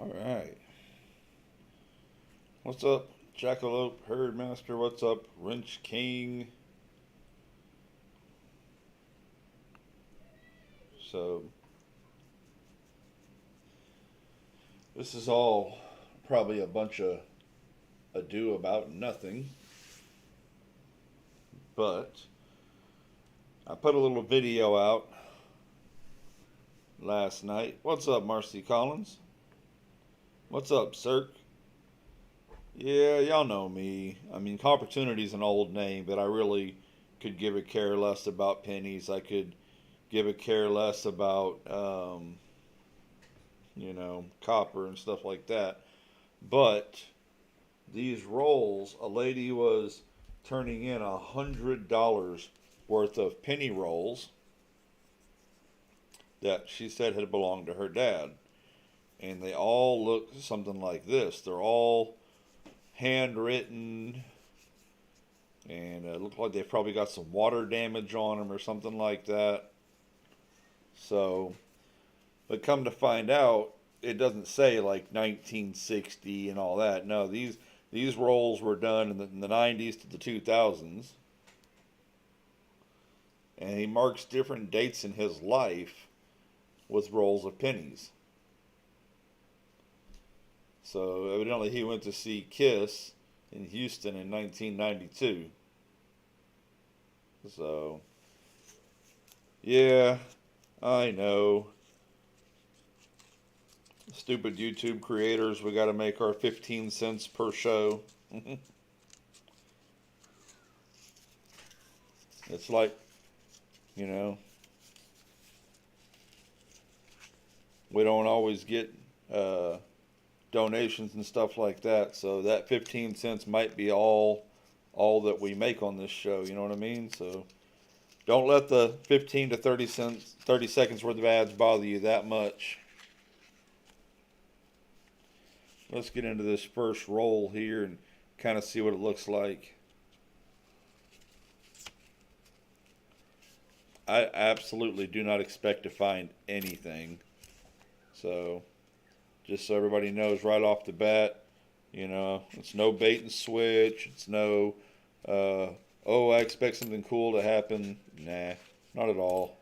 All right. What's up, Jackalope Herdmaster? What's up, Wrench King? So, this is all probably a bunch of ado about nothing, but I put a little video out last night. What's up, Marcy Collins? What's up, Cirque? Yeah, y'all know me. I mean, Opportunity's an old name, but I really could give a care less about pennies. I could give a care less about, copper and stuff like that. But these rolls, a lady was turning in $100 worth of penny rolls that she said had belonged to her dad. And they all look something like this. They're all handwritten, and it looked like they've probably got some water damage on them or something like that. So, but come to find out, it doesn't say like 1960 and all that. No, these rolls were done in the 90s to the 2000s, and he marks different dates in his life with rolls of pennies. So evidently he went to see Kiss in Houston in 1992. So, yeah, I know. Stupid YouTube creators, we got to make our 15 cents per show. It's like, you know, we don't always get donations and stuff like that, so that 15 cents might be all that we make on this show, you know what I mean? So don't let the 15 to 30 seconds worth of ads bother you that much. Let's get into this first roll here and kind of see what it looks like. I absolutely do not expect to find anything. So, just so everybody knows right off the bat, it's no bait and switch. It's no, I expect something cool to happen. Nah, not at all.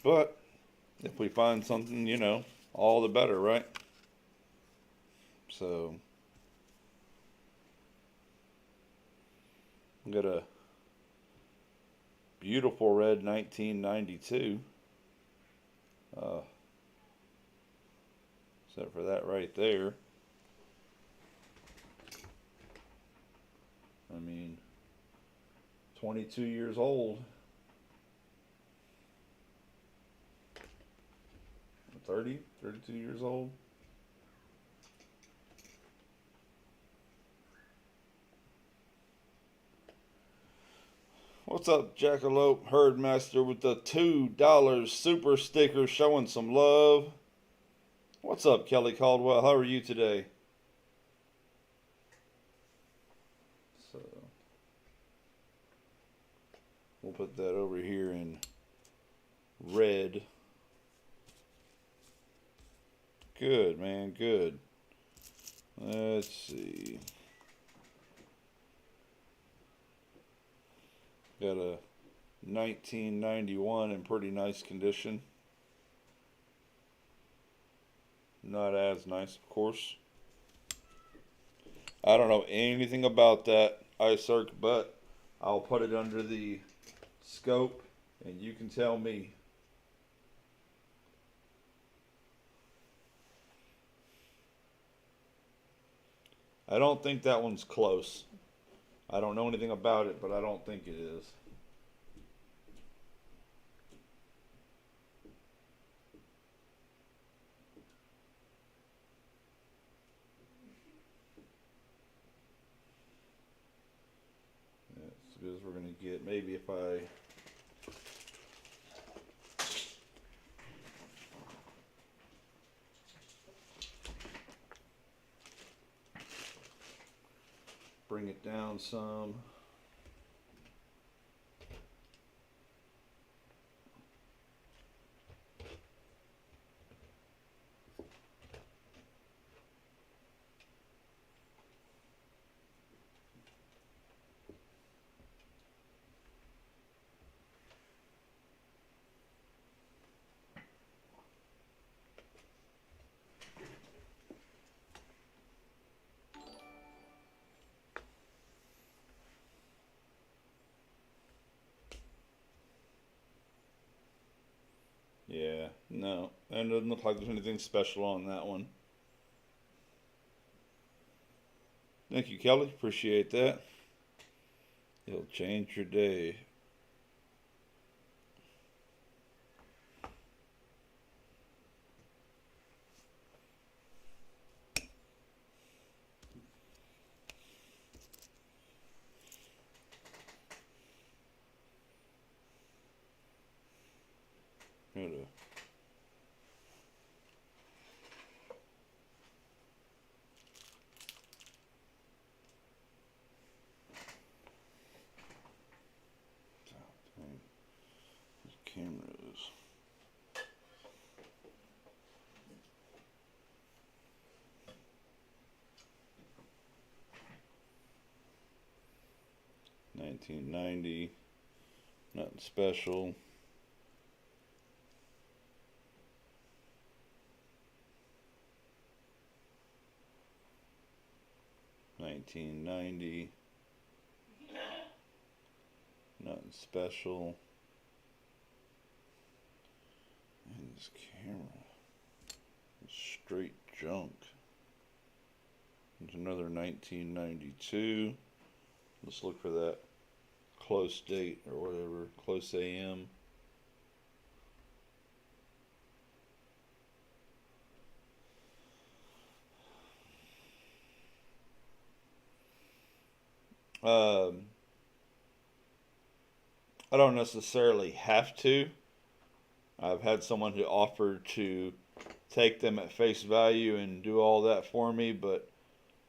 But if we find something, all the better, right? So, we got a beautiful red 1992. Except for that right there. I mean, 22 years old. 32 years old. What's up, Jackalope Herdmaster, with the $2 super sticker showing some love? What's up, Kelly Caldwell? How are you today? So, we'll put that over here in red. Good, man, good. Let's see. Got a 1991 in pretty nice condition. Not as nice, of course. I don't know anything about that iCirc, but I'll put it under the scope and you can tell me. I don't think that one's close. I don't know anything about it, but I don't think it is. That's as good as we're going to get. Maybe if I... bring it down some. Yeah, no, and it doesn't look like there's anything special on that one. Thank you, Kelly. Appreciate that. It'll change your day. Got a 1990, nothing special. $19.90, nothing special. And this camera is straight junk. There's another 1992. Let's look for that close date or whatever, close AM. I don't necessarily have to. I've had someone who offered to take them at face value and do all that for me, but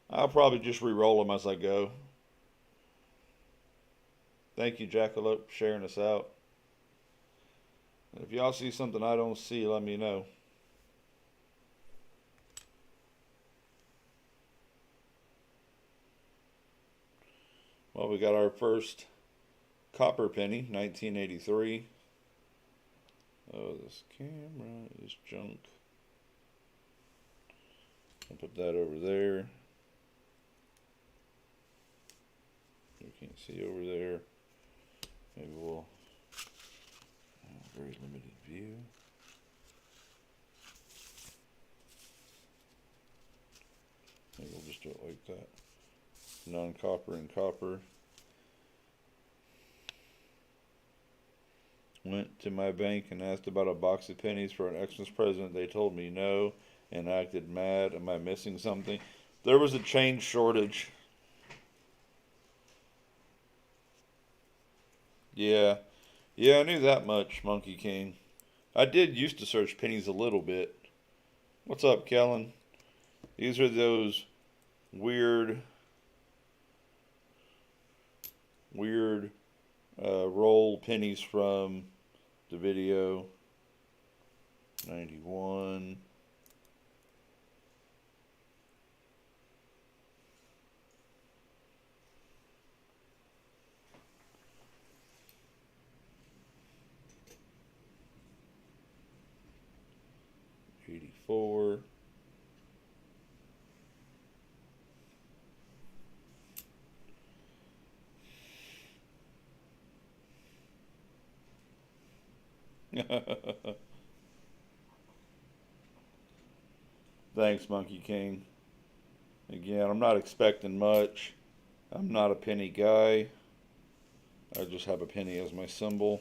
I'll probably just re-roll them as I go. Thank you, Jackalope, for sharing us out. And if y'all see something I don't see, let me know. Well, we got our first copper penny, 1983. Oh, this camera is junk. I'll put that over there. You can't see over there. Maybe we'll very limited view. Maybe we'll just do it like that. Non-copper and copper. Went to my bank and asked about a box of pennies for an Xmas present. They told me no and acted mad. Am I missing something? There was a change shortage. Yeah. Yeah, I knew that much, Monkey King. I did used to search pennies a little bit. What's up, Kellen? These are those weird roll pennies from the video. 91. '84. Thanks, Monkey King. Again, I'm not expecting much. I'm not a penny guy. I just have a penny as my symbol.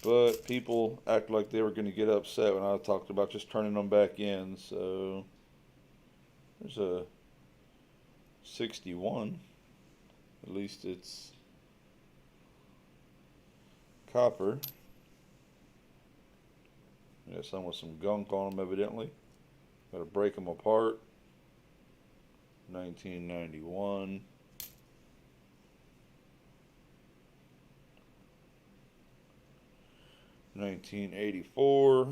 But people act like they were going to get upset when I talked about just turning them back in. So there's a 61. At least it's copper. Yeah, some with some gunk on them, evidently. Got to break them apart. 1991, 1984,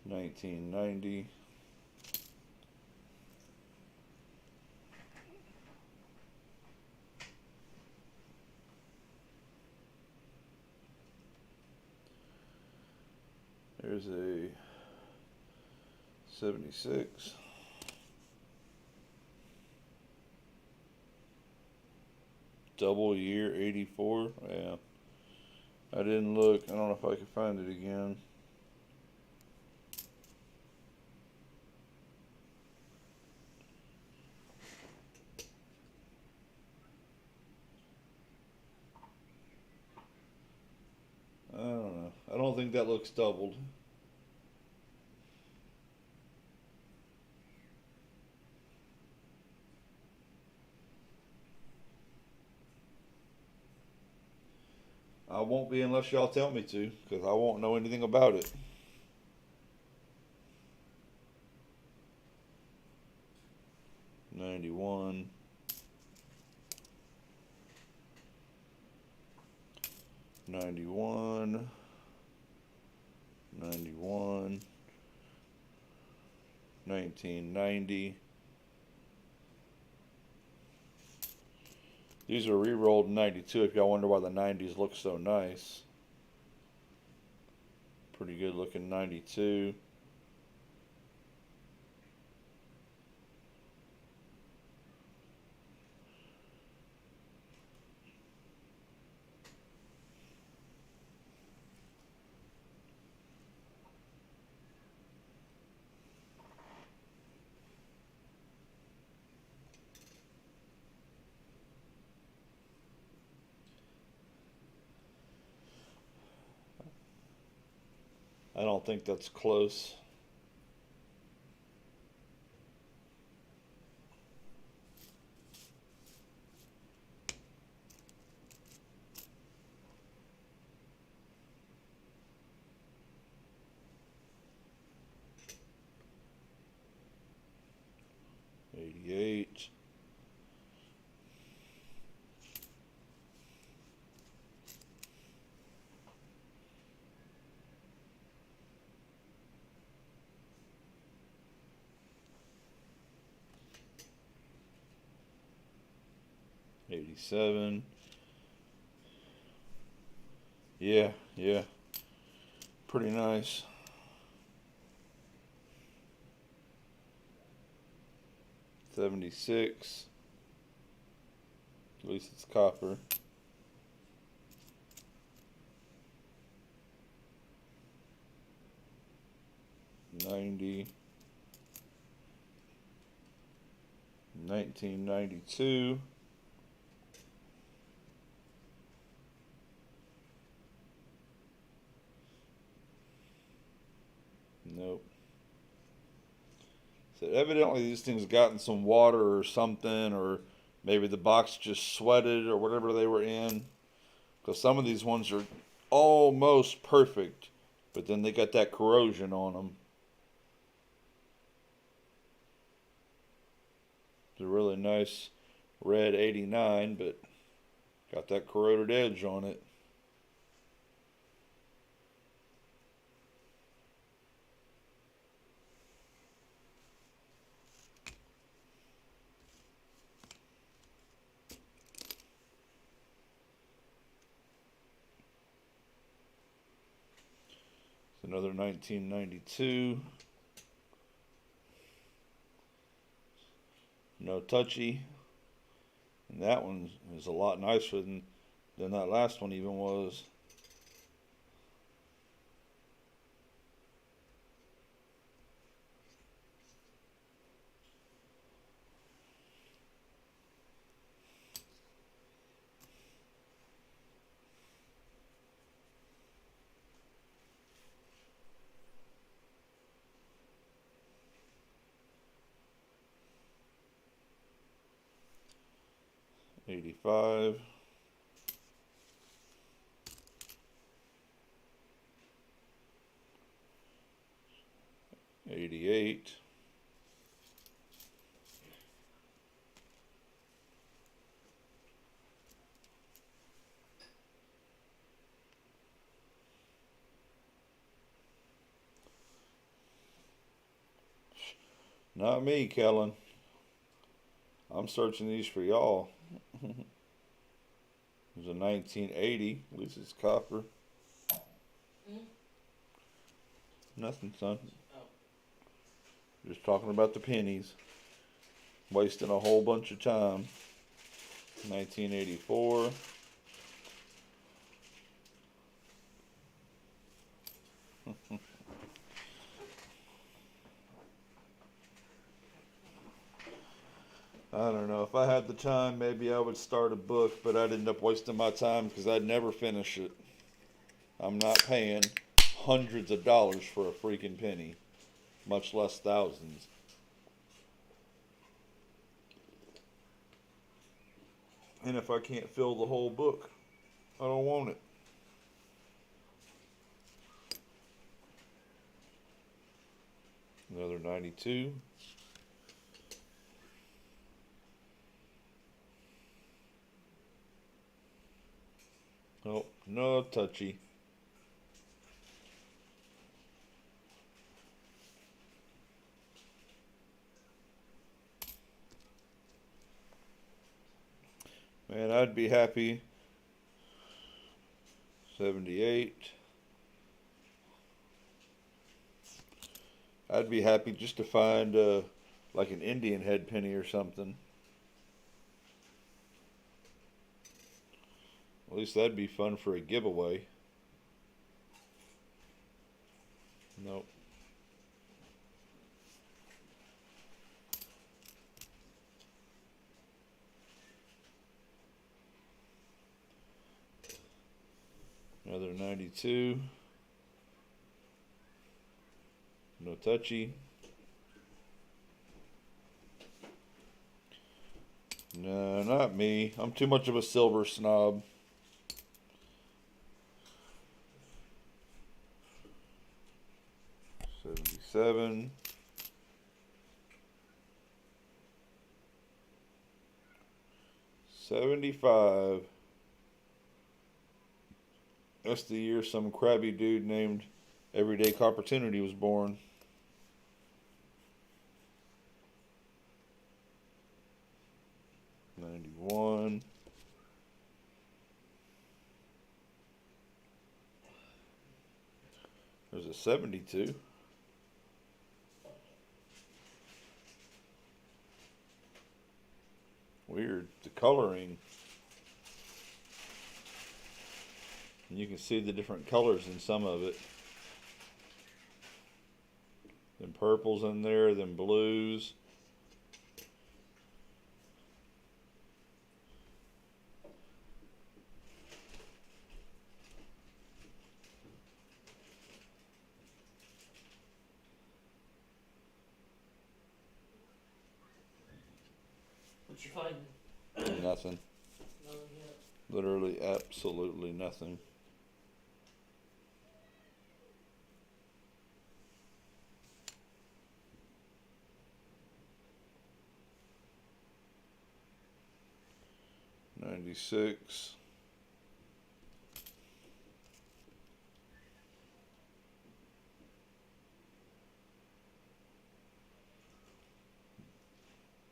1990, 76, double year 84. Yeah, I didn't look. I don't know if I can find it again. I don't know. I don't think that looks doubled. I won't be unless y'all tell me to, because I won't know anything about it. 91, 91, 91, 1990. These are re-rolled in 92 if y'all wonder why the 90s look so nice. Pretty good looking 92. I don't think that's close. '88. '87. Yeah, yeah. Pretty nice. 76. At least it's copper. 90. 1992. Nope. So evidently these things gotten some water or something, or maybe the box just sweated or whatever they were in. Because some of these ones are almost perfect, but then they got that corrosion on them. It's a really nice red 89, but got that corroded edge on it. It's another 1992. No touchy. And that one is a lot nicer than that last one even was. '85. 78. Not me, Kellen. I'm searching these for y'all. There's a 1980. At least it's copper. Nothing, son. Just talking about the pennies. Wasting a whole bunch of time. 1984. I don't know. If I had the time, maybe I would start a book, but I'd end up wasting my time because I'd never finish it. I'm not paying hundreds of dollars for a freaking penny, much less thousands. And if I can't fill the whole book, I don't want it. Another 92. Oh, no touchy. Man, I'd be happy. 78. I'd be happy just to find like an Indian head penny or something. At least that'd be fun for a giveaway. Nope. Another 92. No touchy. No, not me. I'm too much of a silver snob. '77. '75. That's the year some crabby dude named Everyday Opportunity was born. '91. There's a '72. Weird. The coloring. And you can see the different colors in some of it. Them purples in there, them blues. What you finding? Nothing. Nothing yet. Literally absolutely nothing. '96.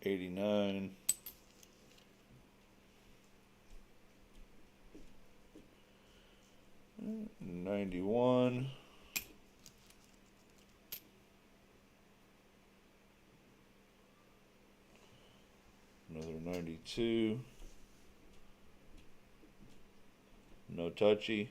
'89. '91. Another '92. No touchy.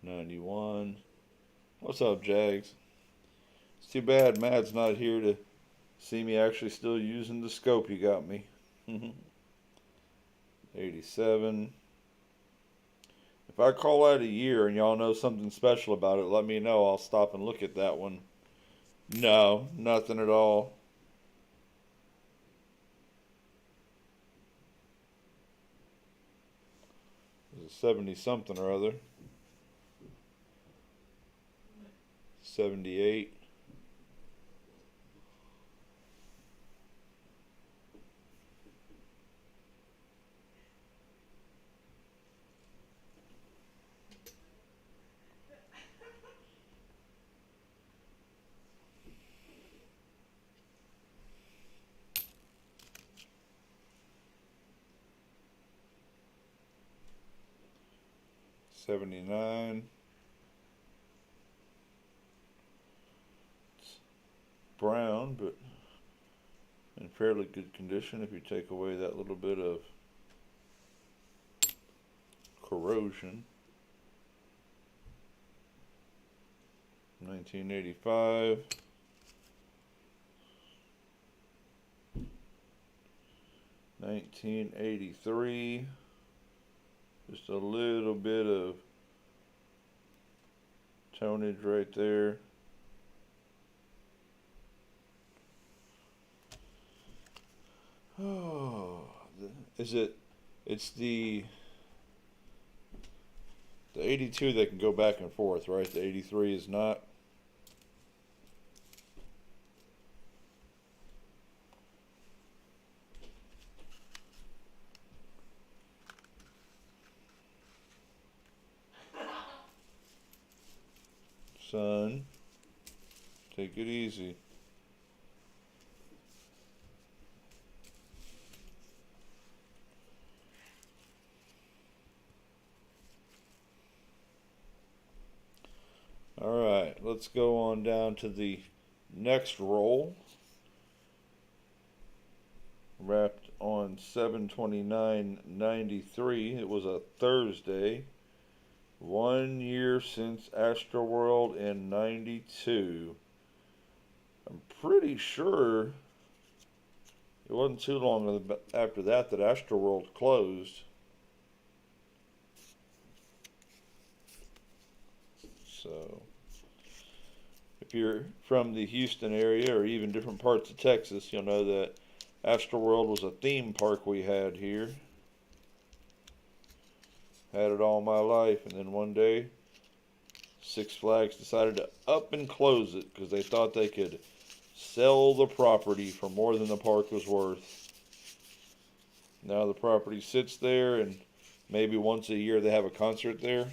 '91. What's up, Jags? It's too bad Matt's not here to see me actually still using the scope you got me. '87. If I call out a year and y'all know something special about it, let me know. I'll stop and look at that one. No, nothing at all. It's a 70 something or other. 78. $79. It's brown, but in fairly good condition if you take away that little bit of corrosion. 1985. 1983. Just a little bit of tonnage right there. Oh, it's the 82 that can go back and forth, right? The 83 is not. Son, take it easy. Alright, let's go on down to the next roll. Wrapped on 7/29/93. It was a Thursday. 1 year since Astroworld in 92. I'm pretty sure it wasn't too long after that Astroworld closed. So, if you're from the Houston area or even different parts of Texas, you'll know that Astroworld was a theme park we had here. Had it all my life, and then one day Six Flags decided to up and close it because they thought they could sell the property for more than the park was worth. Now the property sits there, and maybe once a year they have a concert there.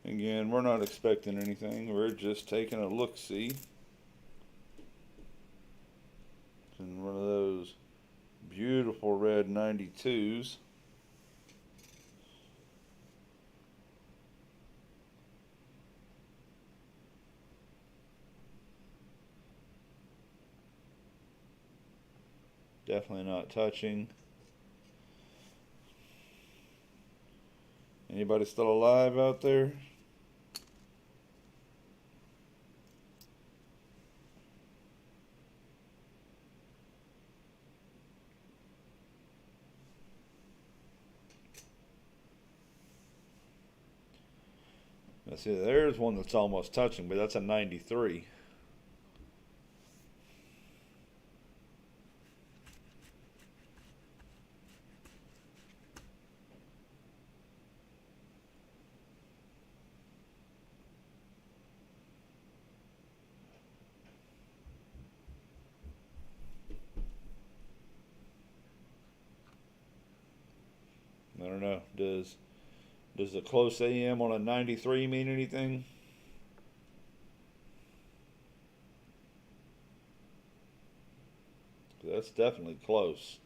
Again, we're not expecting anything. We're just taking a look-see. And one of those beautiful red 92s. Definitely not touching. Anybody still alive out there? Let's see, there's one that's almost touching, but that's a 93. don't know. Does the close AM on a 93 mean anything? That's definitely close.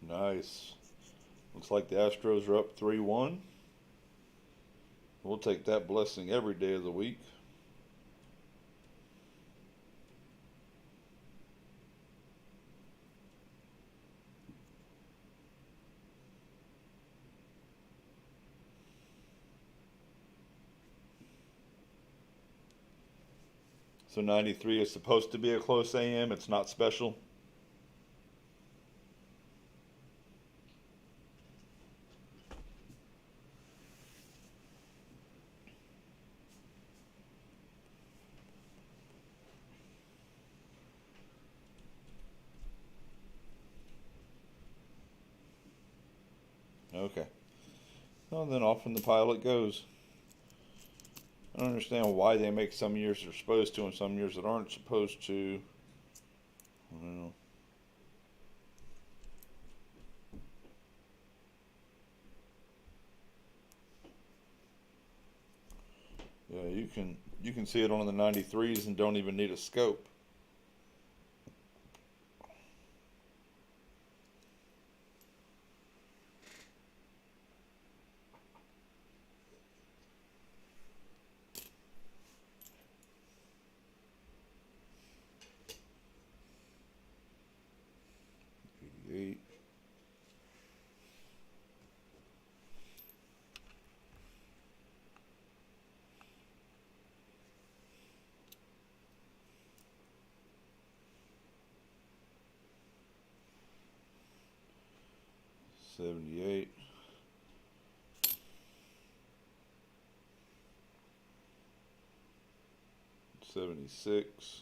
Nice. Looks like the Astros are up 3-1. We'll take that blessing every day of the week. So 93 is supposed to be a close AM. It's not special. Okay. Well, then off in the pile it goes. I don't understand why they make some years they're supposed to and some years that aren't supposed to. I don't know. Yeah, you can see it on the 93s and don't even need a scope. Eight. $78. 76.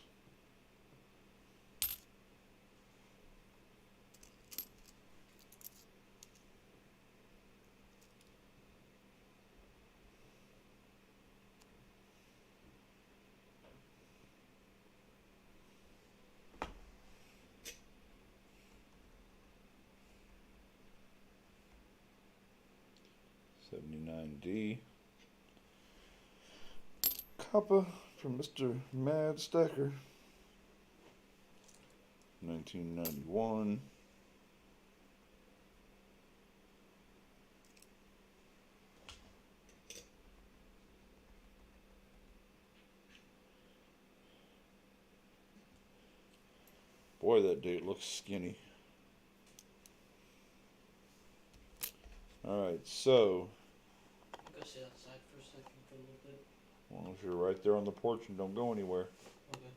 79D. Copper from Mr. Mad Stacker. 1991. Boy, that date looks skinny. Alright, so Go sit outside for a second for a little bit. as long as you're right there on the porch and don't go anywhere. Okay.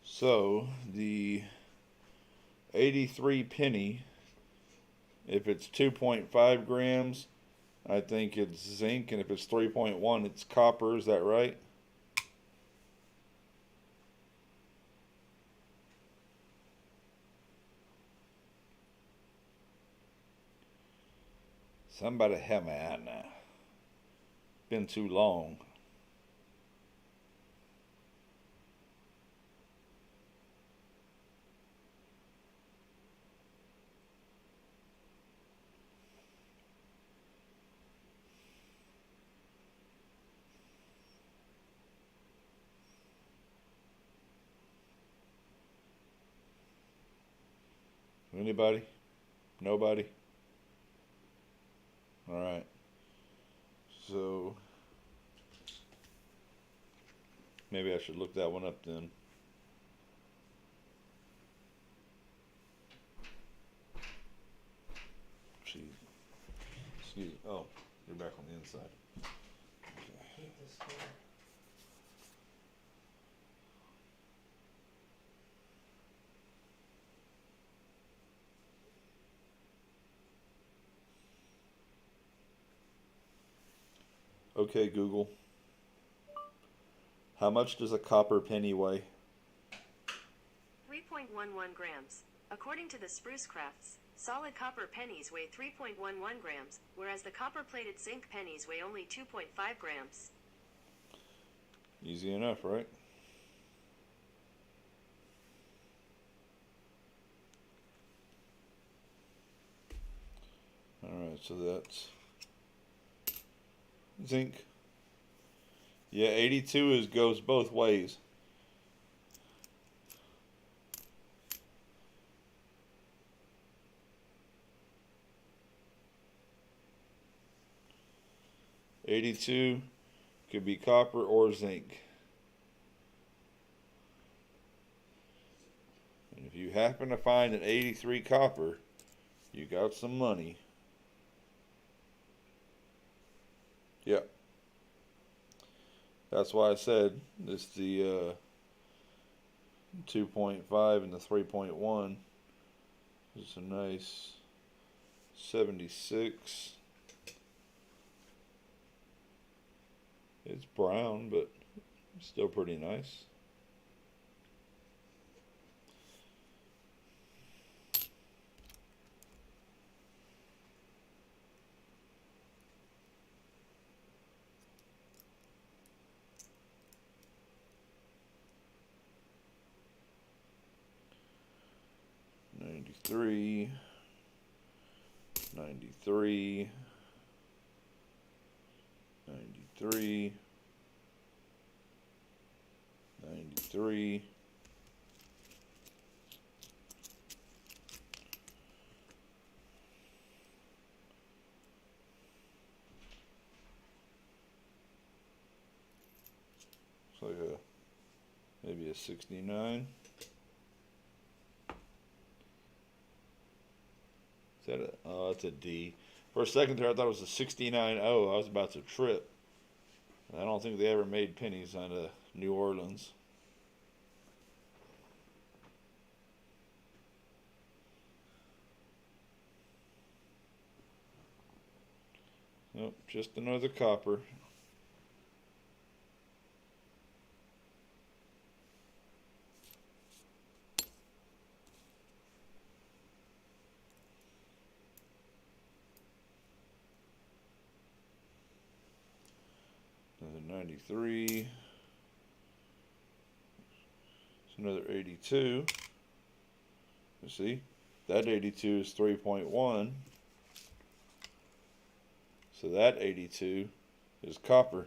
So, the 83 penny, if it's 2.5 grams, I think it's zinc, and if it's 3.1, it's copper. Is that right? Somebody help me out now. Been too long. Anybody? Nobody? Alright. So, maybe I should look that one up then. Jeez. Excuse me. Oh, you're back on the inside. Hate this guy. Okay, Google. How much does a copper penny weigh? 3.11 grams. According to the Spruce Crafts, solid copper pennies weigh 3.11 grams, whereas the copper-plated zinc pennies weigh only 2.5 grams. Easy enough, right? Alright, so that's zinc. Yeah, 82 goes both ways. $82 could be copper or zinc. And if you happen to find an 83 copper, you got some money. Yep. That's why I said it's the 2.5 and the 3.1. It's a nice 76. It's brown, but still pretty nice. '93, '93, '93, '93. It's like maybe a 69. Is that a? Oh, that's a D. For a second there, I thought it was a 69. Oh, I was about to trip. I don't think they ever made pennies out of New Orleans. Nope, just another copper. Another 93. It's another 82. You see, that 82 is 3.1. So that 82 is copper.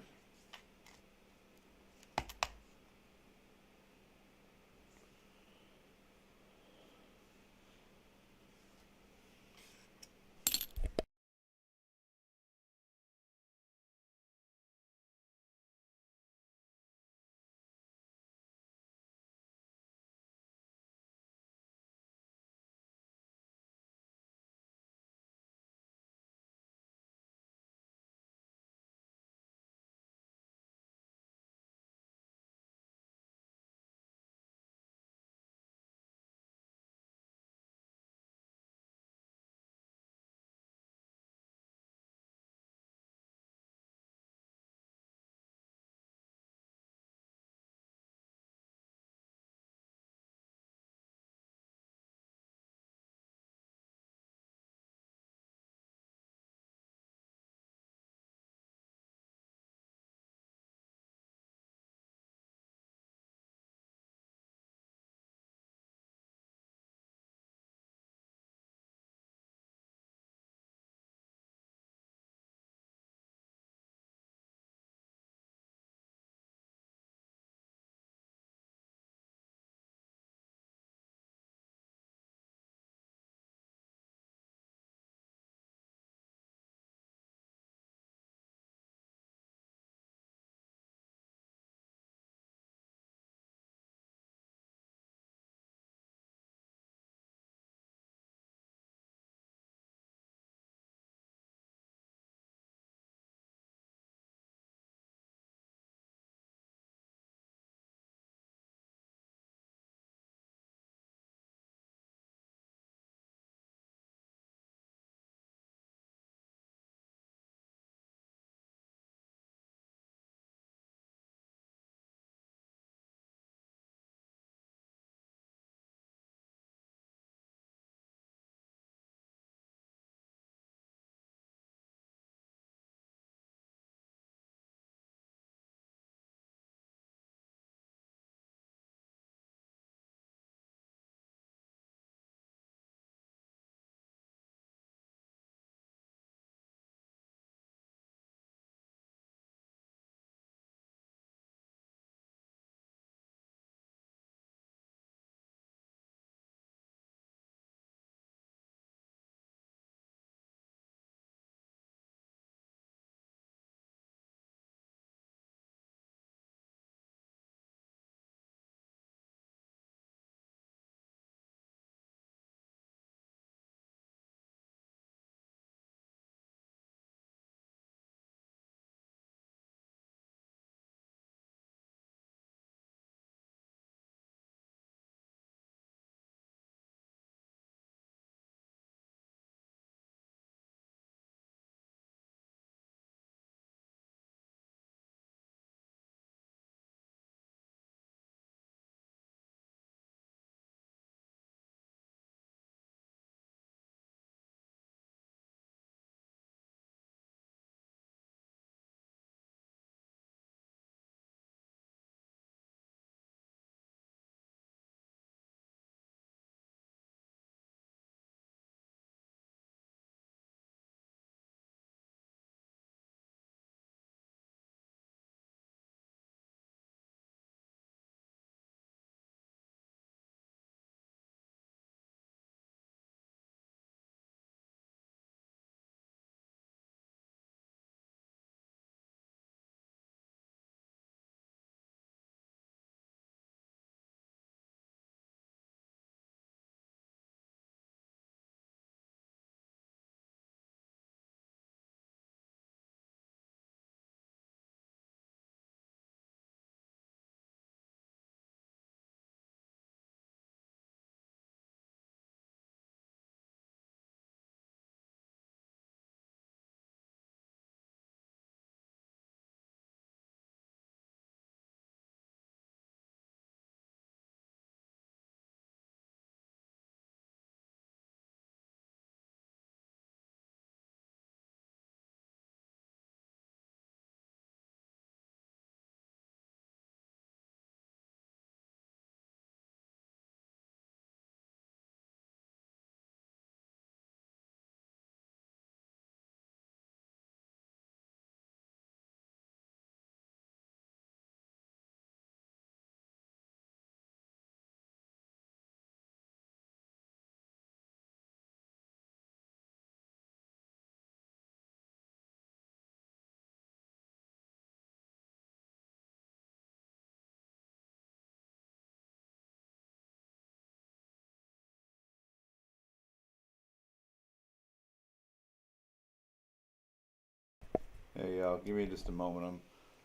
Hey, give me just a moment. I'm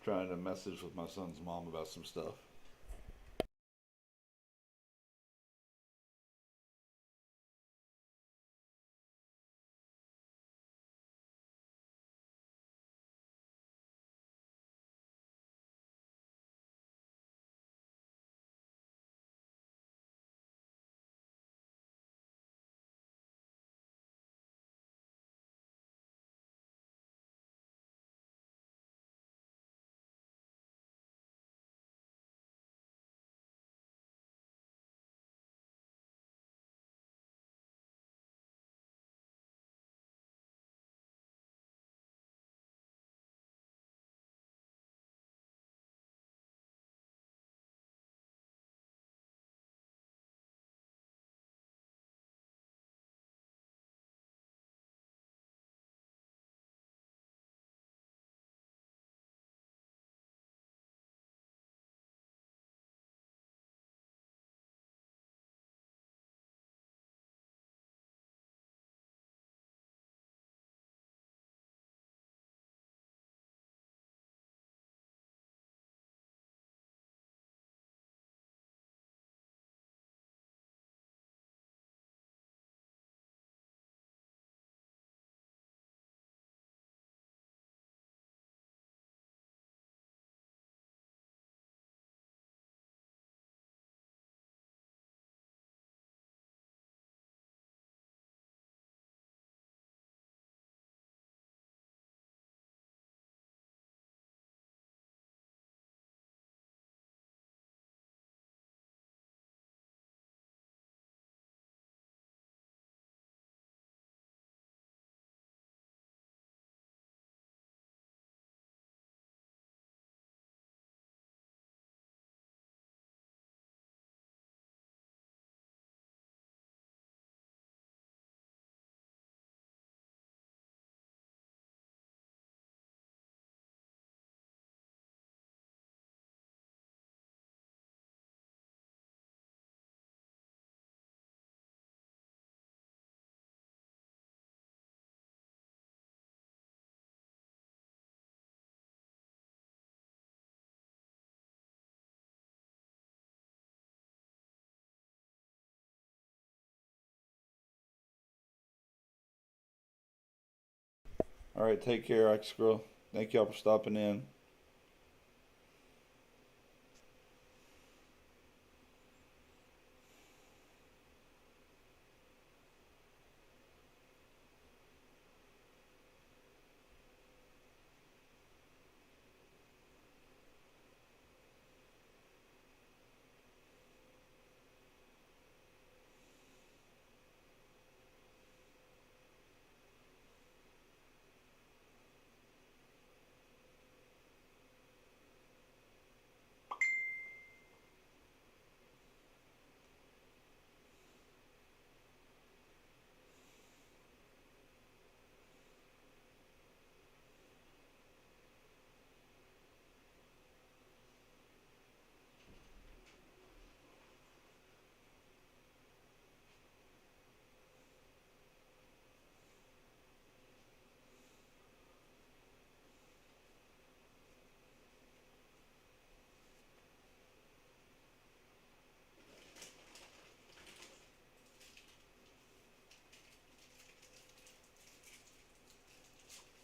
trying to message with my son's mom about some stuff. All right, take care, X Squirrel. Thank y'all for stopping in.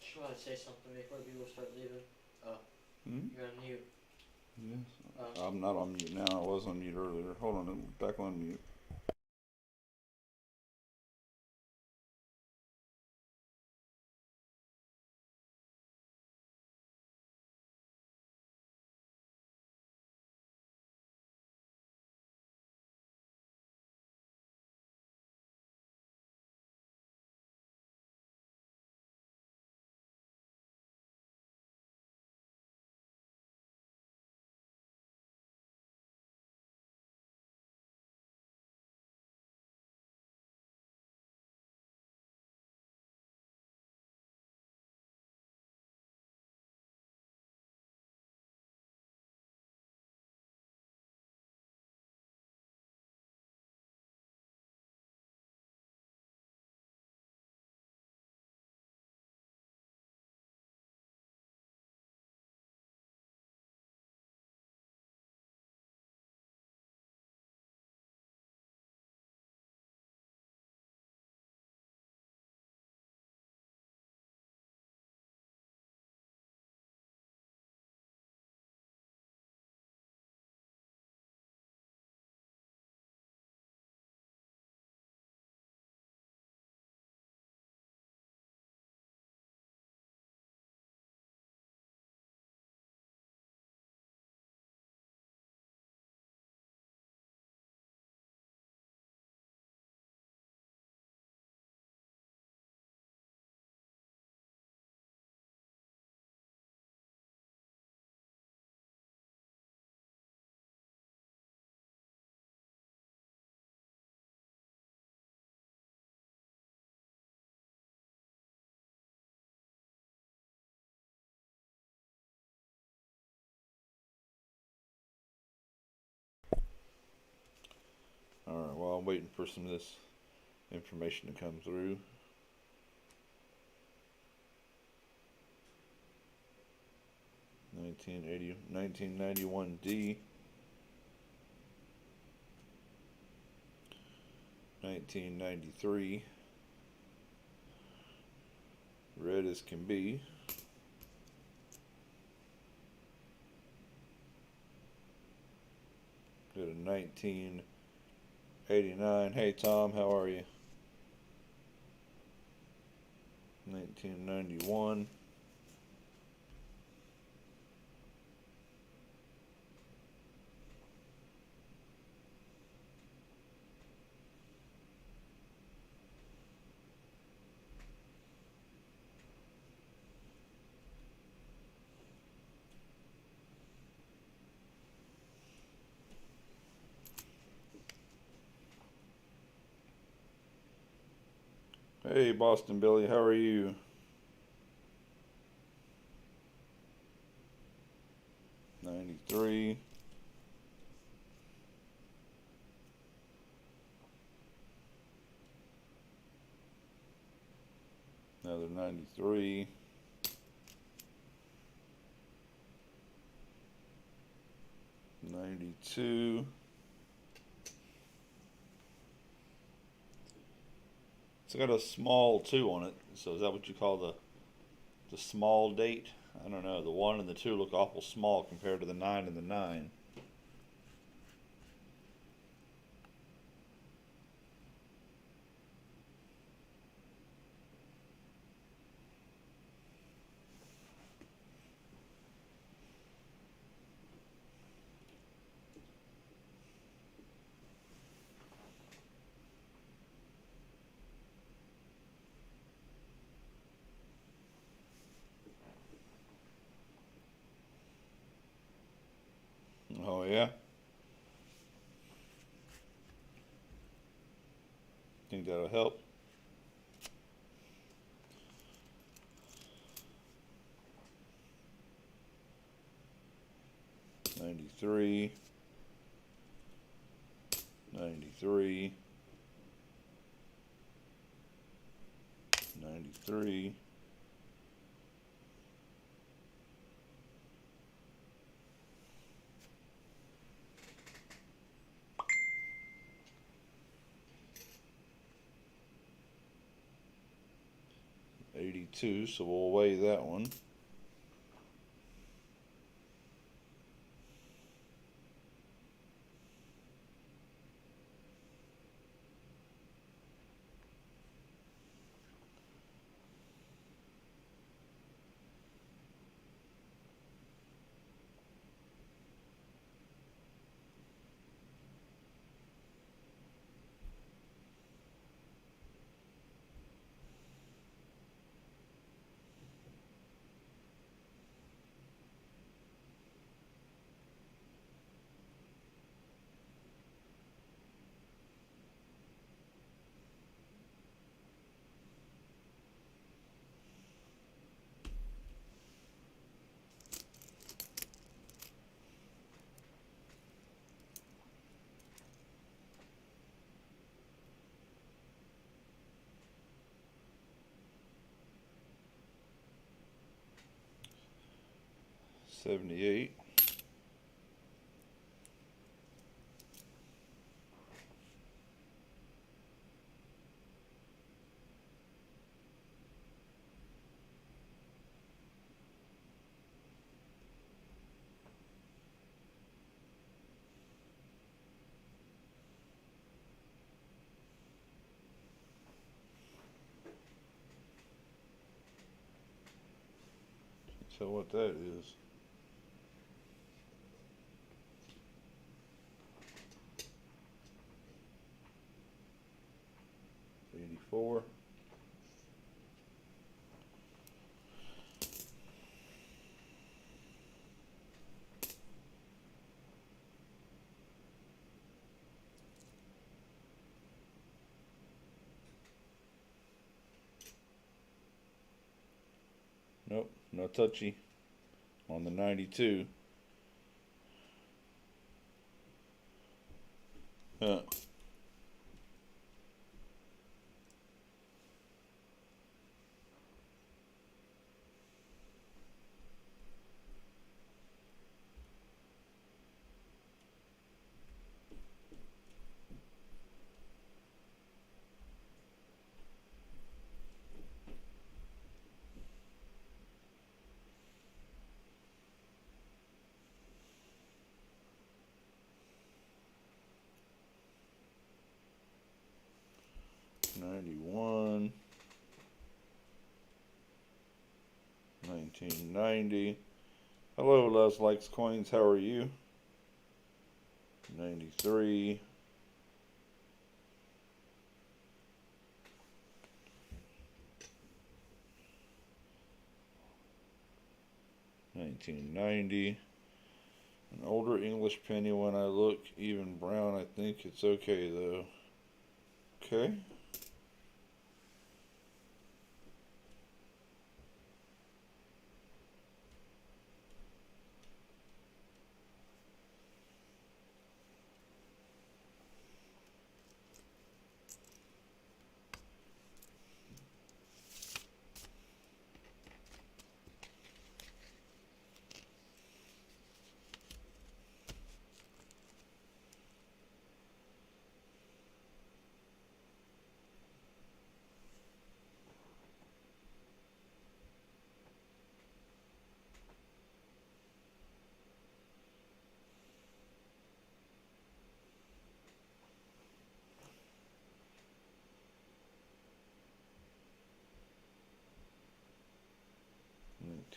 Just want to say something before people start leaving. Oh, Hmm? you're on mute. Yes. Oh. I'm not on mute now. I was on mute earlier. Hold on, I'm back on mute. Well, I'm waiting for some of this information to come through. $19.80, $19.91D, $19.93, red as can be. Go to $19.89. Hey Tom, how are you? $19.91. Hey Boston Billy, how are you? $93. Another $93. $92. It's got a small 2 on it, so is that what you call the small date? I don't know, the 1 and the 2 look awful small compared to the 9 and the 9. Oh yeah? Think that'll help? $93. $93. $93. $82, so we'll weigh that one. $78. So what that is. $84. Nope, no touchy on the 92. Huh. 91. 1990. Hello, Les Likes Coins. How are you? 93. 1990. An older English penny when I look, even brown, I think it's okay though. Okay.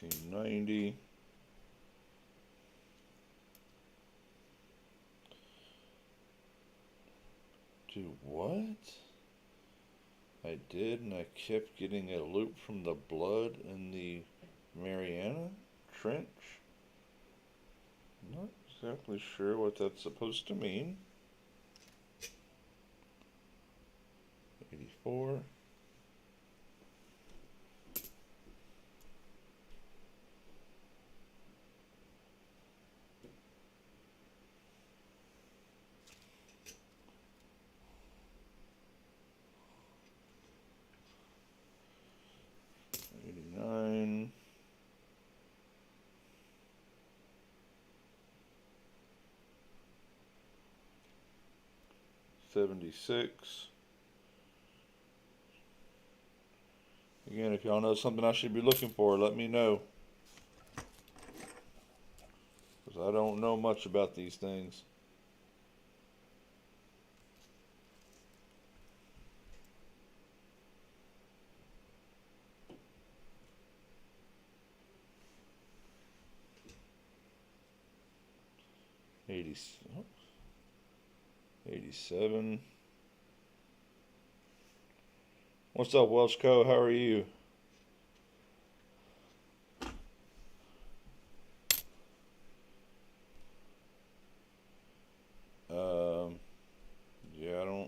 $19.90. Do what? I did, and I kept getting a loop from the blood in the Mariana Trench. Not exactly sure what that's supposed to mean. 84. $89. $76. Again, if y'all know something I should be looking for, let me know. Because I don't know much about these things. Oh, 87. What's up, Welsh Co? How are you? Yeah,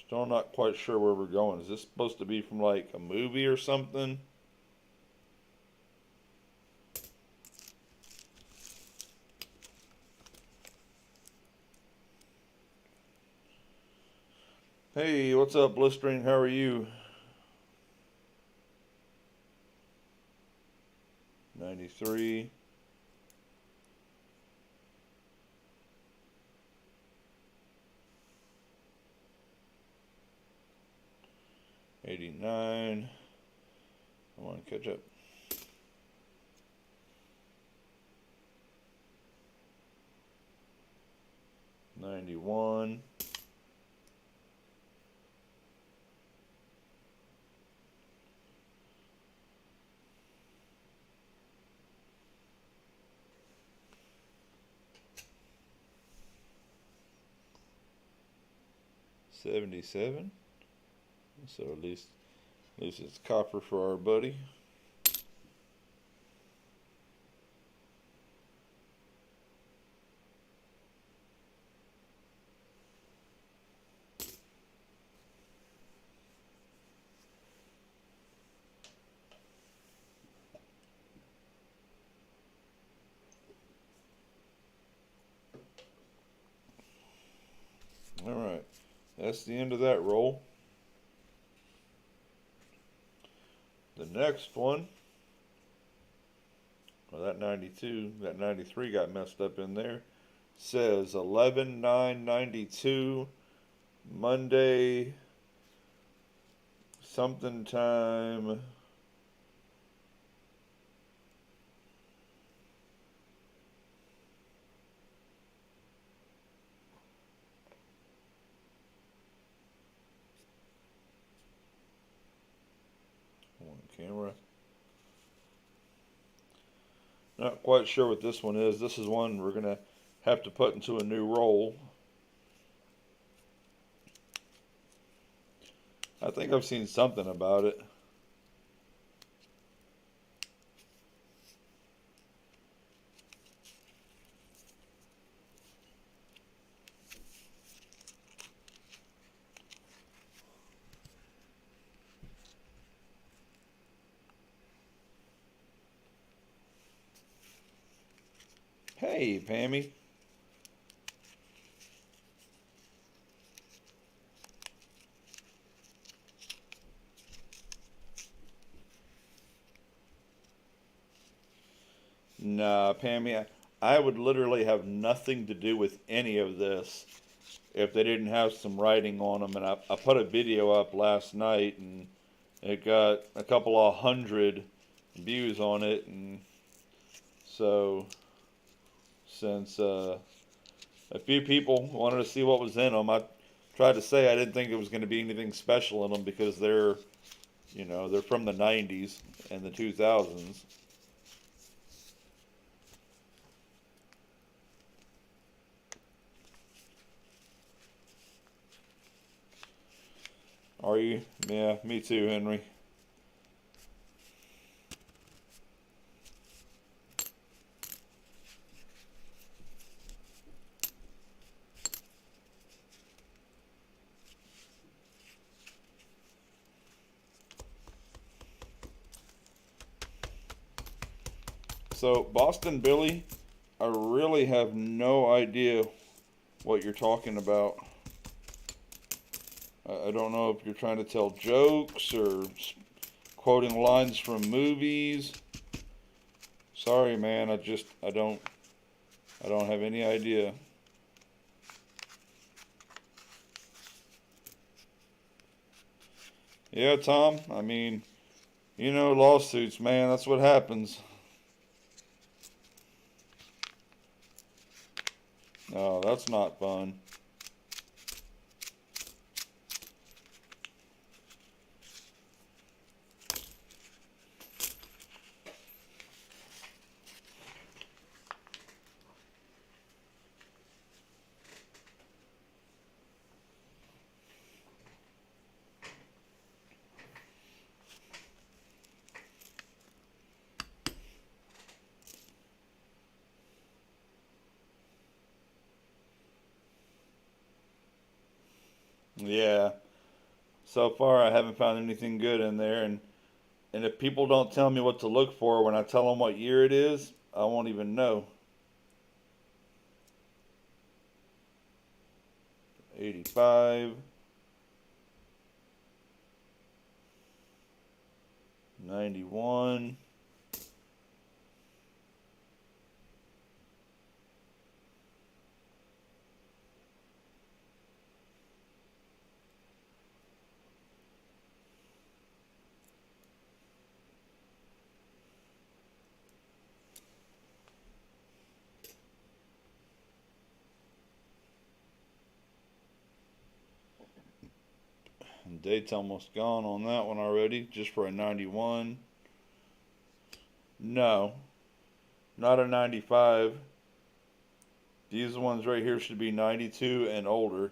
still not quite sure where we're going. Is this supposed to be from like a movie or something? Hey, what's up, Blistering? How are you? 93. 89. Come on, catch up. 91. 77. So at least it's copper for our buddy. All right, that's the end of that roll. The next one, well, that 92, that 93 got messed up in there. Says 11/9/92, Monday, something time. camera. Not quite sure what this one is. This is one we're going to have to put into a new roll. I think I've seen something about it. Hey, Pammy. Nah, Pammy, I would literally have nothing to do with any of this if they didn't have some writing on them. And I put a video up last night, and it got a couple of hundred views on it. And so, since a few people wanted to see what was in them, I tried to say I didn't think it was going to be anything special in them because they're from the 90s and the 2000s. Are you? Yeah, me too, Henry. So, Boston Billy, I really have no idea what you're talking about. I don't know if you're trying to tell jokes or quoting lines from movies. Sorry, man. I don't have any idea. Yeah, Tom. I mean, lawsuits, man. That's what happens. No, that's not fun. Yeah. So far, I haven't found anything good in there, and if people don't tell me what to look for when I tell them what year it is, I won't even know. 85, 91. And date's almost gone on that one already, just for a 91. No, not a 95. These ones right here should be 92 and older.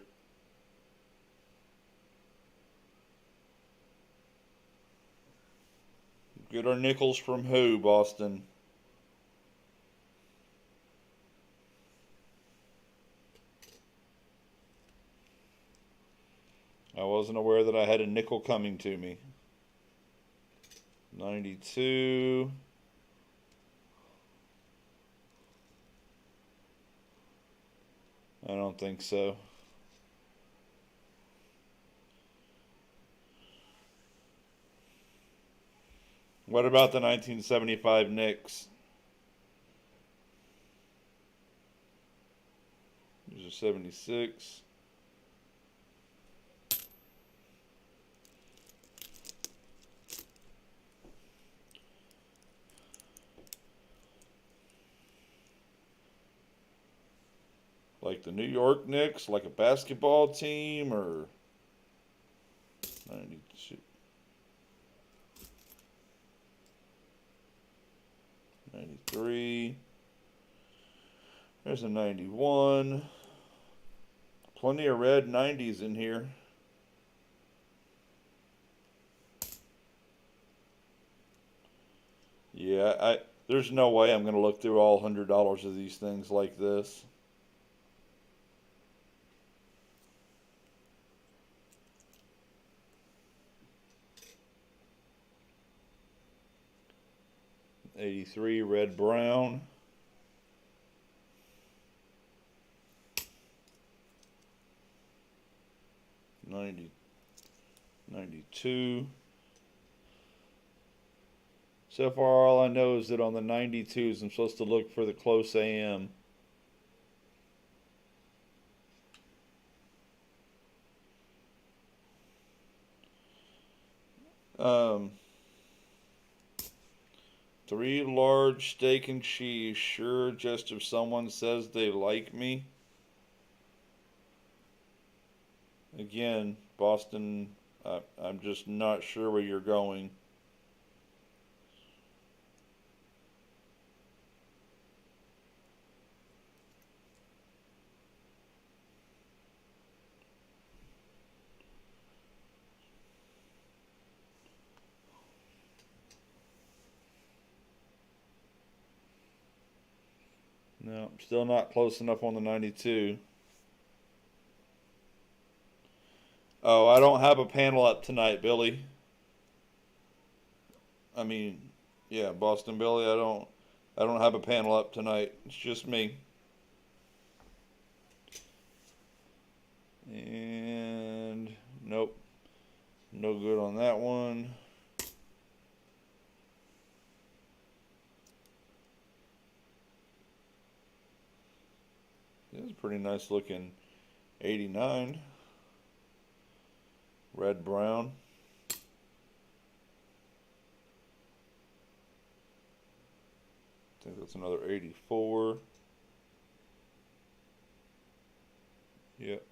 Get our nickels from who, Boston? I wasn't aware that I had a nickel coming to me. 92. I don't think so. What about the 1975 Knicks? These are 76. Like the New York Knicks, like a basketball team, or 92. 93. There's a 91. Plenty of red 90s in here. Yeah, there's no way I'm going to look through all $100 of these things like this. '83 red brown. 92. So far, all I know is that on the 92s, I'm supposed to look for the close AM. Um, 3 large steak and cheese. Sure, just if someone says they like me. Again, Boston, I'm just not sure where you're going. No, still not close enough on the 92. Oh, I don't have a panel up tonight, Billy. I mean, yeah, Boston Billy, I don't have a panel up tonight. It's just me. And nope. No good on that one. This is pretty nice looking 89. Red brown. I think that's another 84. Yep.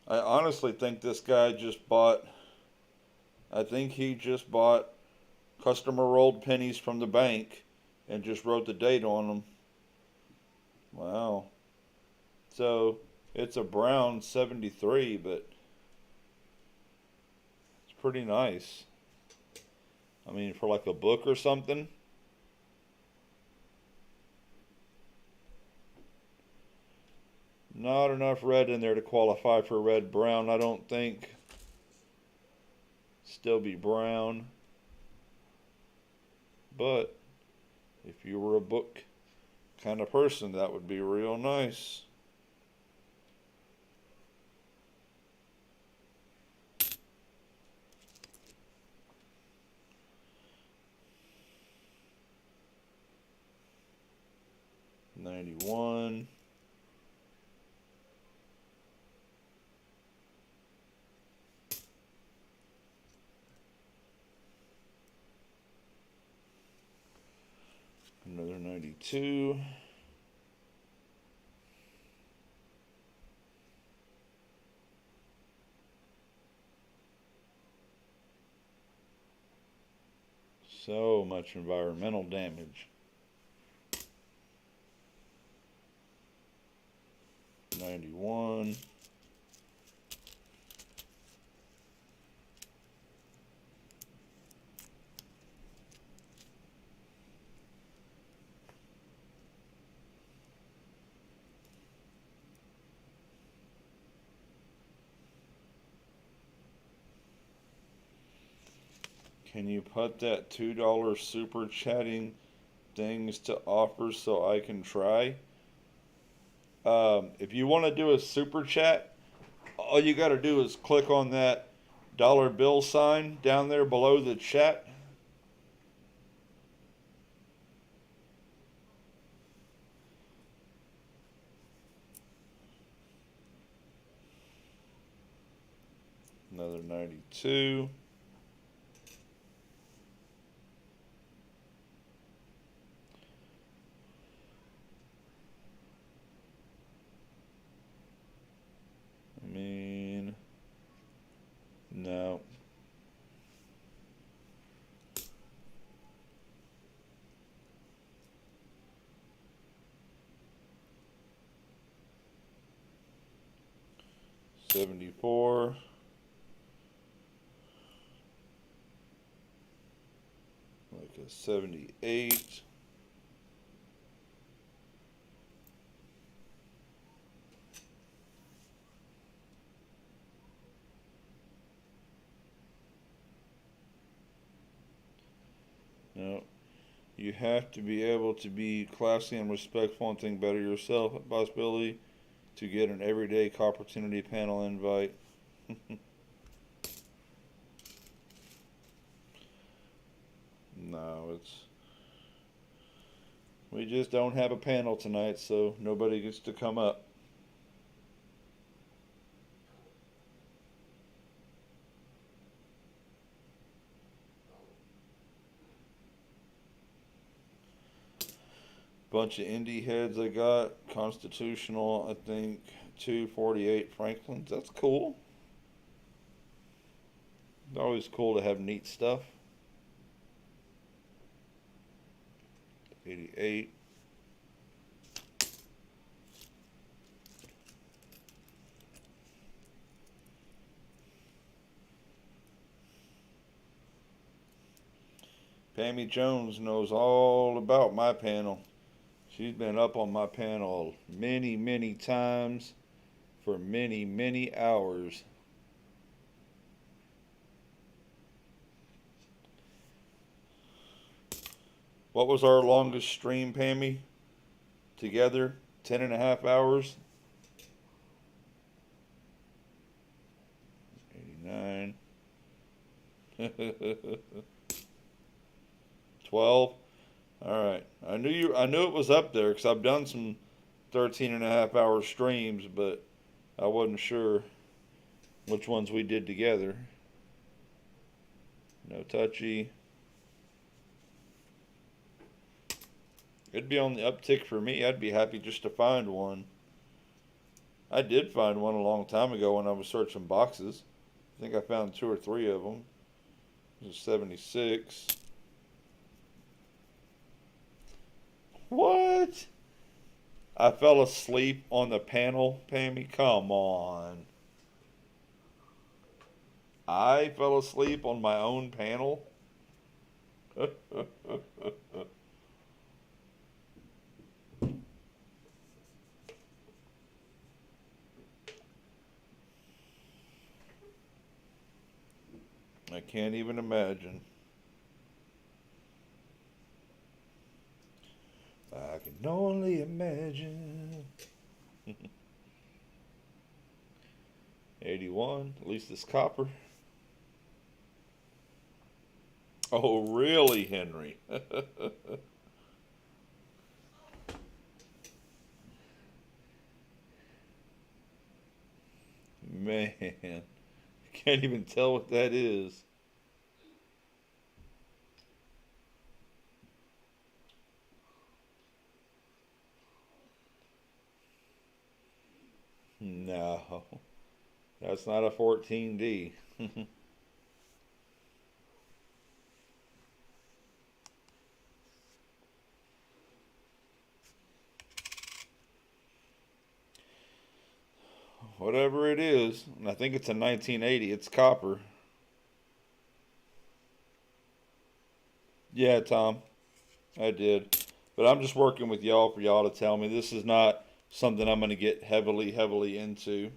I honestly think this guy just bought, I think he just bought customer rolled pennies from the bank and just wrote the date on them. Wow. So it's a brown 73, but it's pretty nice. I mean, for like a book or something. Not enough red in there to qualify for red brown, I don't think. Still be brown. But if you were a book kind of person, that would be real nice. '91. Another 92. So much environmental damage. 91. Can you put that $2 super chatting things to offers so I can try? If you want to do a super chat, all you got to do is click on that dollar bill sign down there below the chat. Another 92. I mean, No. $74. Like a 78. No. You have to be able to be classy and respectful and think better yourself. Possibility to get an everyday opportunity panel invite. No, we just don't have a panel tonight, so nobody gets to come up. Bunch of indie heads I got. Constitutional, I think 248 Franklins. That's cool. It's always cool to have neat stuff. 88. Pammy Jones knows all about my panel. She's been up on my panel many, many times for many, many hours. What was our longest stream, Pammy? Together? 10.5 hours? 89. 12. All right. I knew it was up there because I've done some 13.5 hour streams, but I wasn't sure which ones we did together. No touchy. It'd be on the uptick for me. I'd be happy just to find one. I did find one a long time ago when I was searching boxes. I think I found 2 or 3 of them. This is 76. What? I fell asleep on the panel, Pammy? Come on. I fell asleep on my own panel? I can't even imagine. I can only imagine. 81. At least it's copper. Oh, really, Henry? Man, I can't even tell what that is. No, that's not a 14D. Whatever it is, and I think it's a 1980. It's copper. Yeah, Tom, I did. But I'm just working with y'all for y'all to tell me. This is not something I'm going to get heavily, heavily into.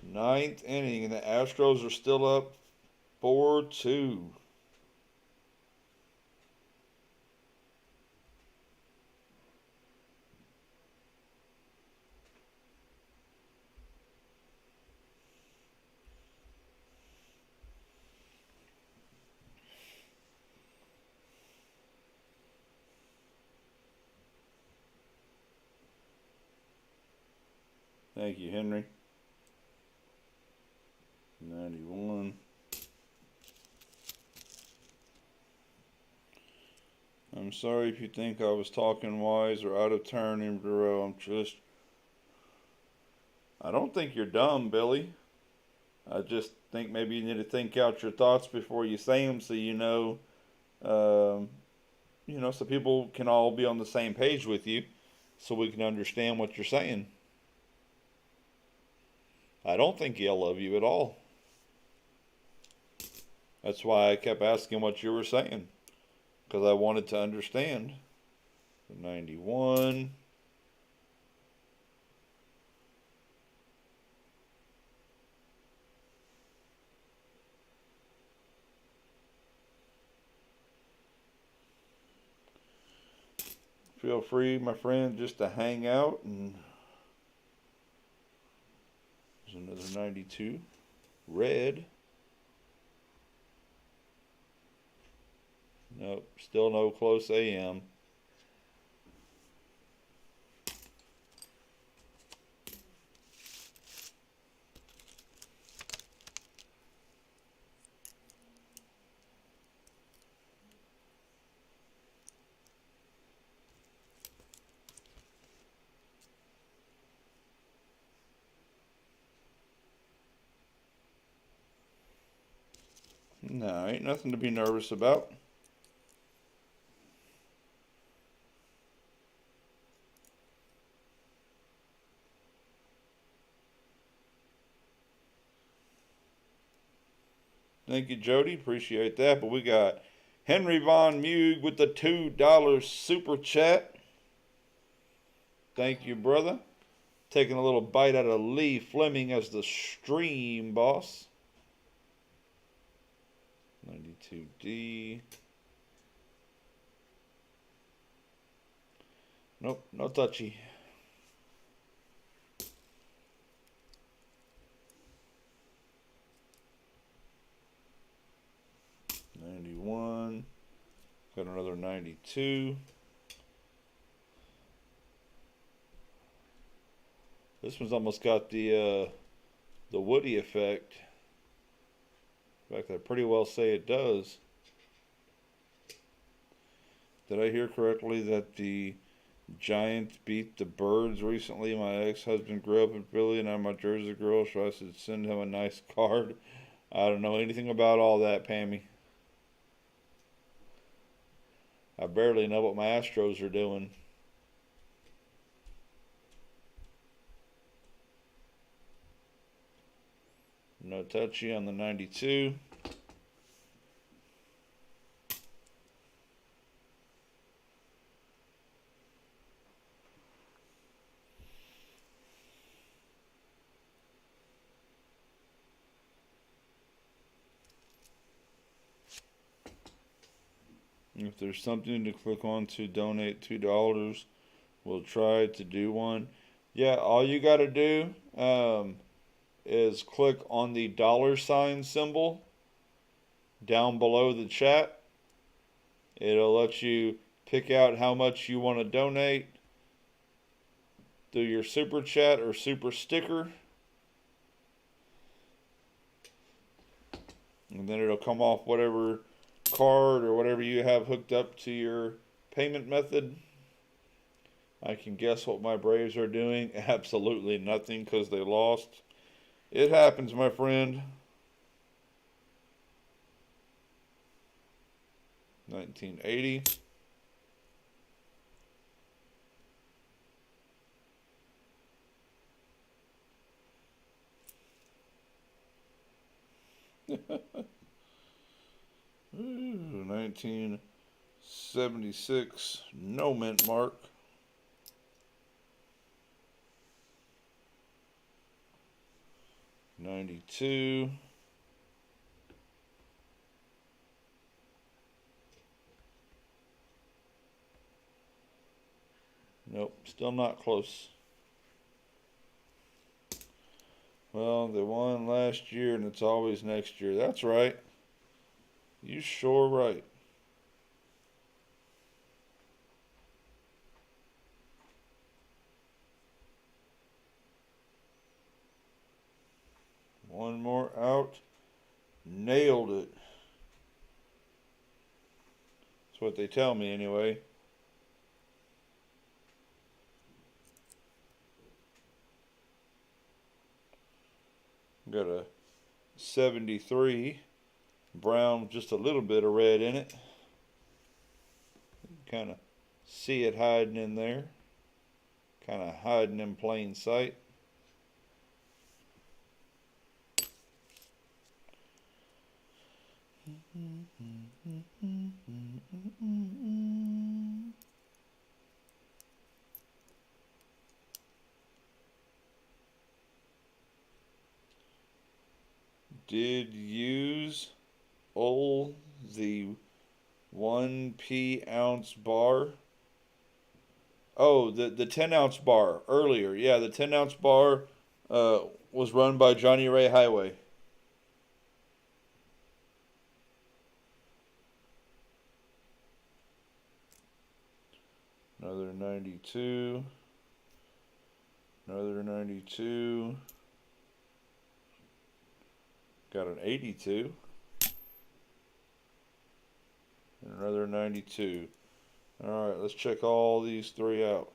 Ninth inning, and the Astros are still up 4-2. Thank you, Henry. 91. I'm sorry if you think I was talking wise or out of turn in Bureau. I don't think you're dumb, Billy. I just think maybe you need to think out your thoughts before you say them, so um, so people can all be on the same page with you, so we can understand what you're saying. I don't think he'll love you at all. That's why I kept asking what you were saying, because I wanted to understand. 91. Feel free, my friend, just to hang out. And there's another 92. Red. Nope, still no close AM. No, ain't nothing to be nervous about. Thank you, Jody. Appreciate that. But we got Henry Von Mug with the $2 super chat. Thank you, brother. Taking a little bite out of Lee Fleming as the stream boss. 92D. Nope, no touchy. '91. Got another 92. This one's almost got the Woody effect. In fact, I pretty well say it does. Did I hear correctly that the Giants beat the Birds recently? My ex-husband grew up in Philly and I'm my Jersey girl, so I should send him a nice card. I don't know anything about all that, Pammy. I barely know what my Astros are doing. No touchy on the 92. If there's something to click on to donate $2, we'll try to do one. Yeah, all you got to do is click on the $ symbol down below the chat. It'll let you pick out how much you want to donate through your super chat or super sticker. And then it'll come off whatever card or whatever you have hooked up to your payment method. I can guess what my Braves are doing. Absolutely nothing, because they lost. It happens, my friend. 1980. Ooh, 1976. No mint mark. '92. Nope, still not close. Well, they won last year and it's always next year. That's right. You sure right. One more out. Nailed it. That's what they tell me anyway. Got a 73. Brown with just a little bit of red in it. Kind of see it hiding in there. Kind of hiding in plain sight. Did use the 1p ounce bar. Oh, the 10-ounce bar earlier. Yeah, the 10-ounce bar was run by Johnny Ray Highway. Another 92. Another 92. Got an 82. And another 92. Alright, let's check all these three out.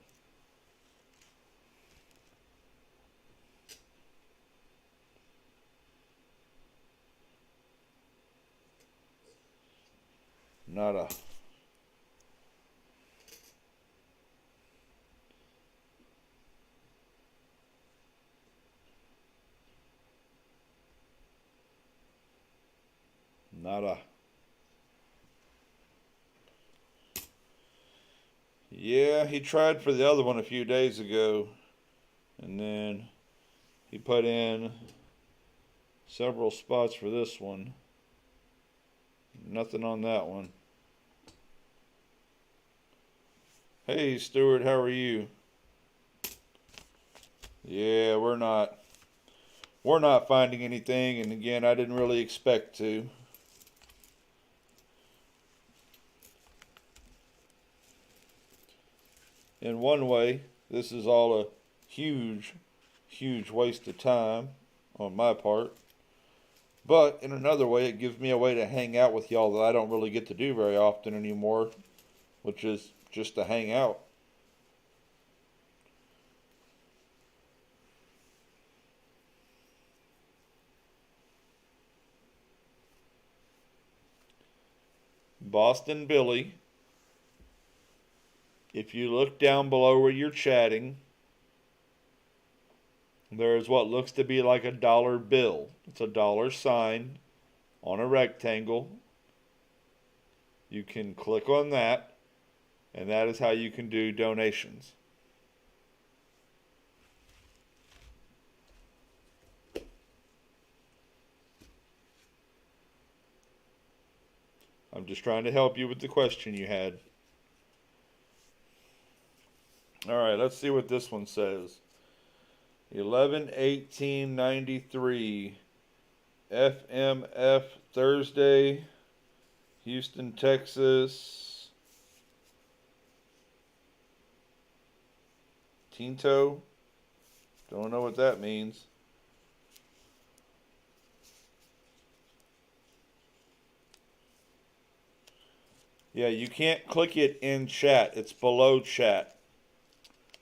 Nada. Nada. Yeah, he tried for the other one a few days ago, and then he put in several spots for this one. Nothing on that one. Hey, Stuart, how are you? Yeah, we're not finding anything, and again, I didn't really expect to. In one way, this is all a huge, huge waste of time on my part. But in another way, it gives me a way to hang out with y'all that I don't really get to do very often anymore, which is just to hang out. Boston Billy. If you look down below where you're chatting, there is what looks to be like a dollar bill. It's a dollar sign on a rectangle. You can click on that, and that is how you can do donations. I'm just trying to help you with the question you had. Alright, let's see what this one says. 11/18/93 FMF Thursday, Houston, Texas. Tinto. Don't know what that means. Yeah, you can't click it in chat. It's below chat.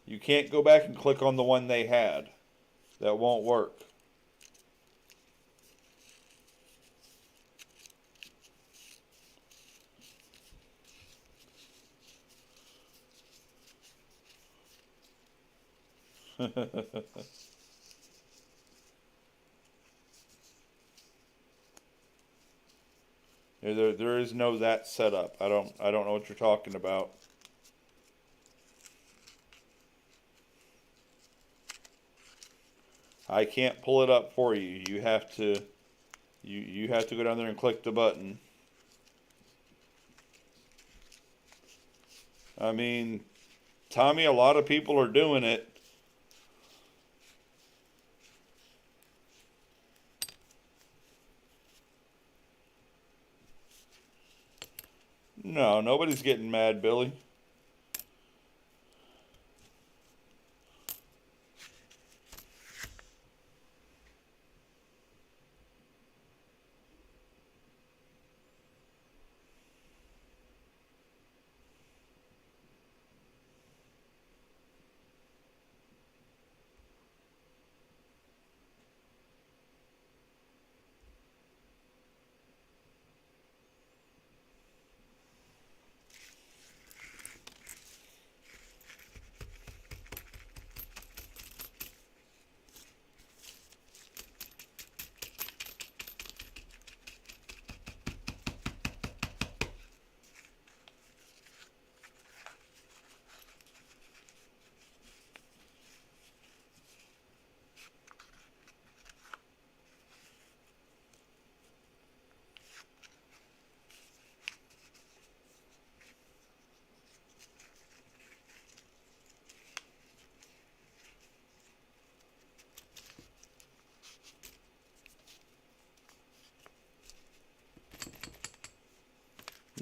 You can't go back and click on the one they had. That won't work. There is no that setup. I don't know what you're talking about. I can't pull it up for you. You have to go down there and click the button. I mean, Tommy, a lot of people are doing it. No, nobody's getting mad, Billy.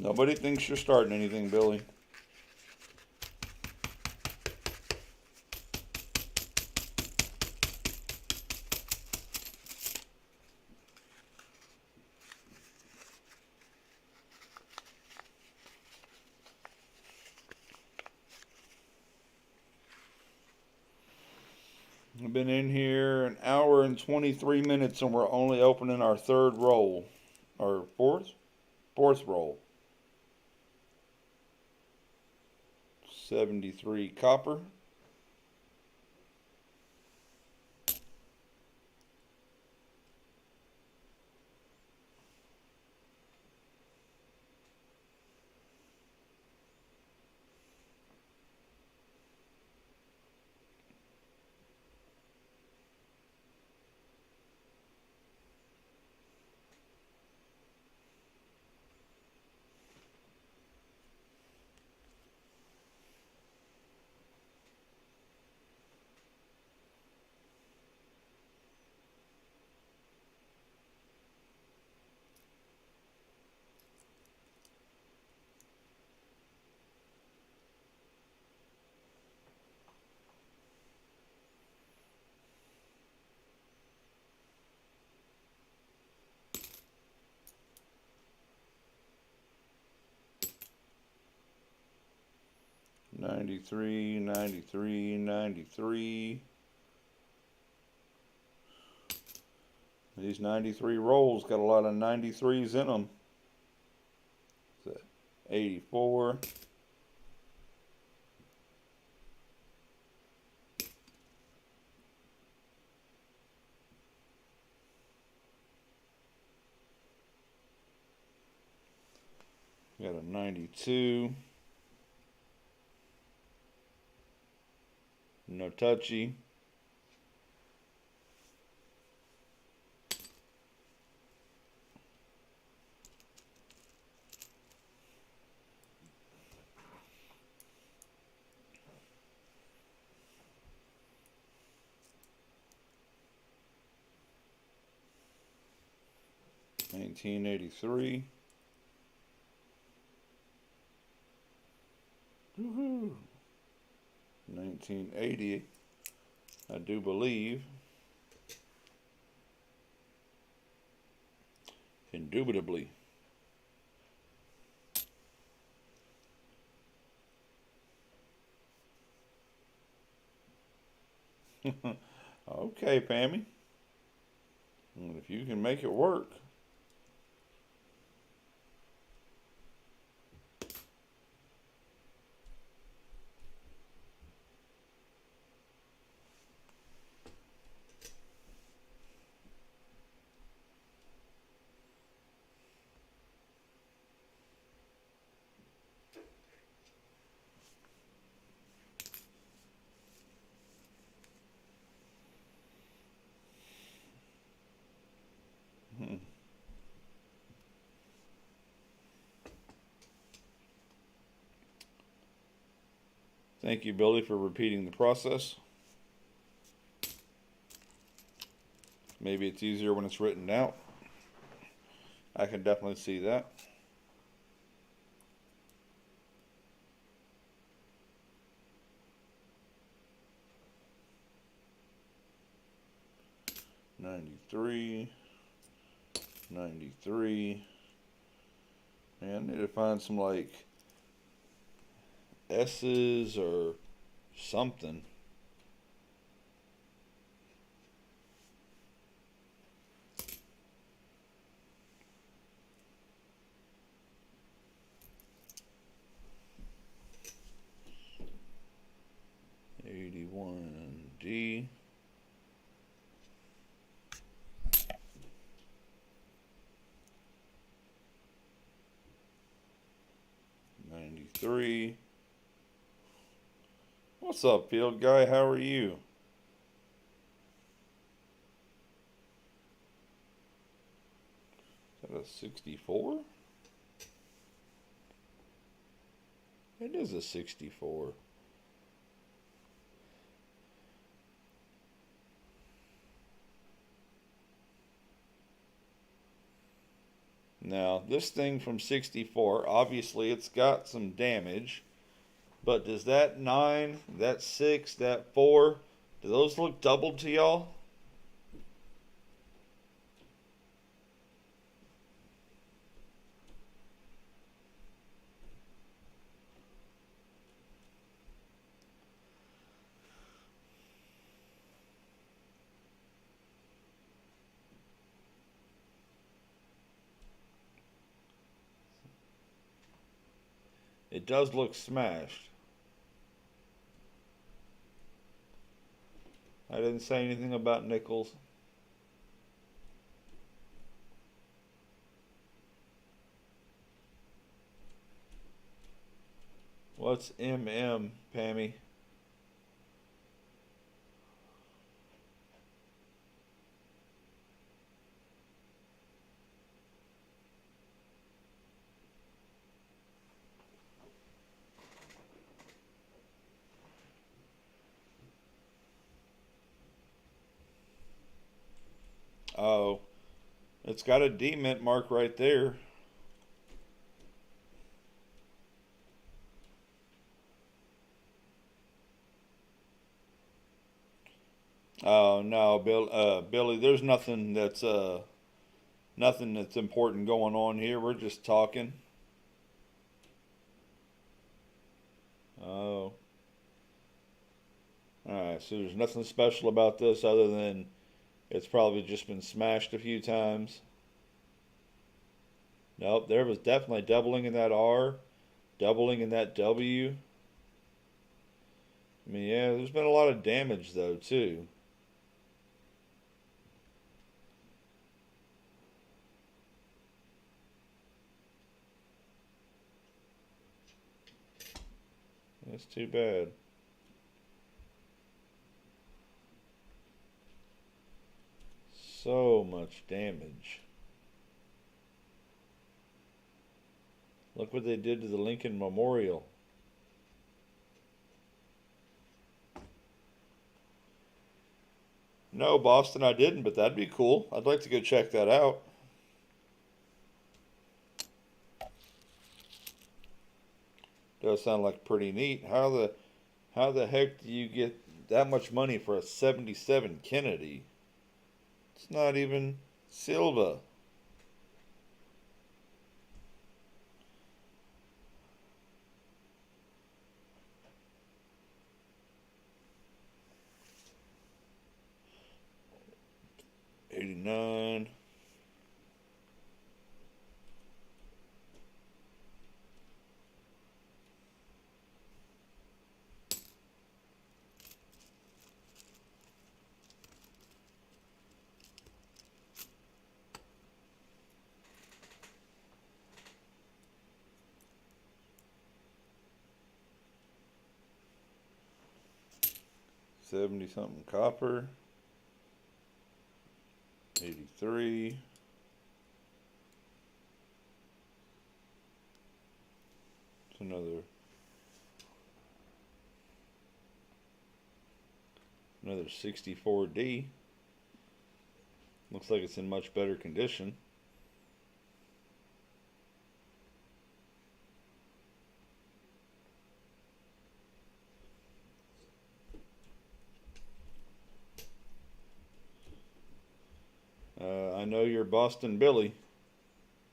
Nobody thinks you're starting anything, Billy. We've been in here an hour and 23 minutes and we're only opening our third roll. Or fourth? Fourth roll. 73 copper. $93, $93, $93. These 93 rolls got a lot of 93s in them. 84. Got a 92. No touchy. $19.83. Woohoo! 1980, I do believe. Indubitably. Okay, Pammy. And if you can make it work. Thank you, Billy, for repeating the process. Maybe it's easier when it's written out. I can definitely see that. $93, $93. Man, I need to find some like S's or something. $81D. $93. What's up, field guy? How are you? Is that a 64? It is a 64. Now, this thing from 64, obviously it's got some damage, but does that 9, that 6, that 4, do those look doubled to y'all? It does look smashed. I didn't say anything about nickels. What's MM, Pammy? Oh, it's got a demint mark right there. Oh no, Billy, there's nothing that's important going on here. We're just talking. Oh, all right. So there's nothing special about this other than it's probably just been smashed a few times. Nope, there was definitely doubling in that R, doubling in that W. I mean, yeah, there's been a lot of damage though too. That's too bad. So much damage. Look what they did to the Lincoln Memorial. No, Boston, I didn't, but that'd be cool. I'd like to go check that out. Does sound like pretty neat. How the heck do you get that much money for a 77 Kennedy? It's not even Silva. '89. '70 something copper. '83. It's another 64D. Looks like it's in much better condition. I know you're Boston Billy.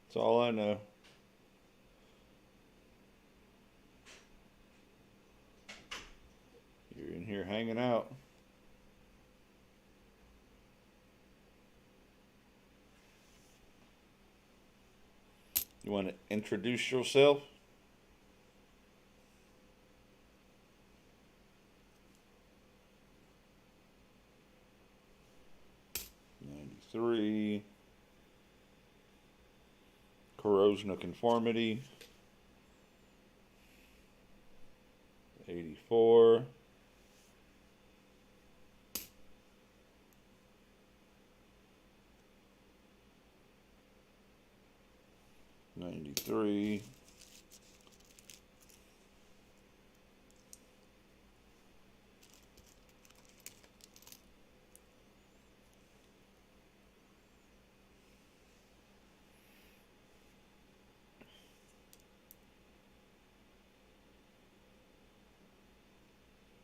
That's all I know. You're in here hanging out. You want to introduce yourself? '93. Corrosion of conformity. '84. '93.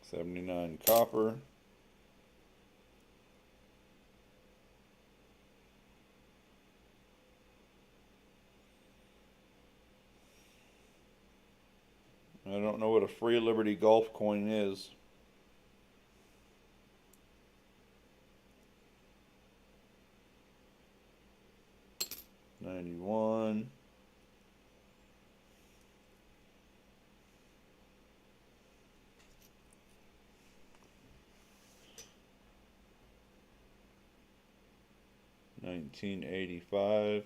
79 copper. I don't know what a Free Liberty Golf coin is. $91. $19.85.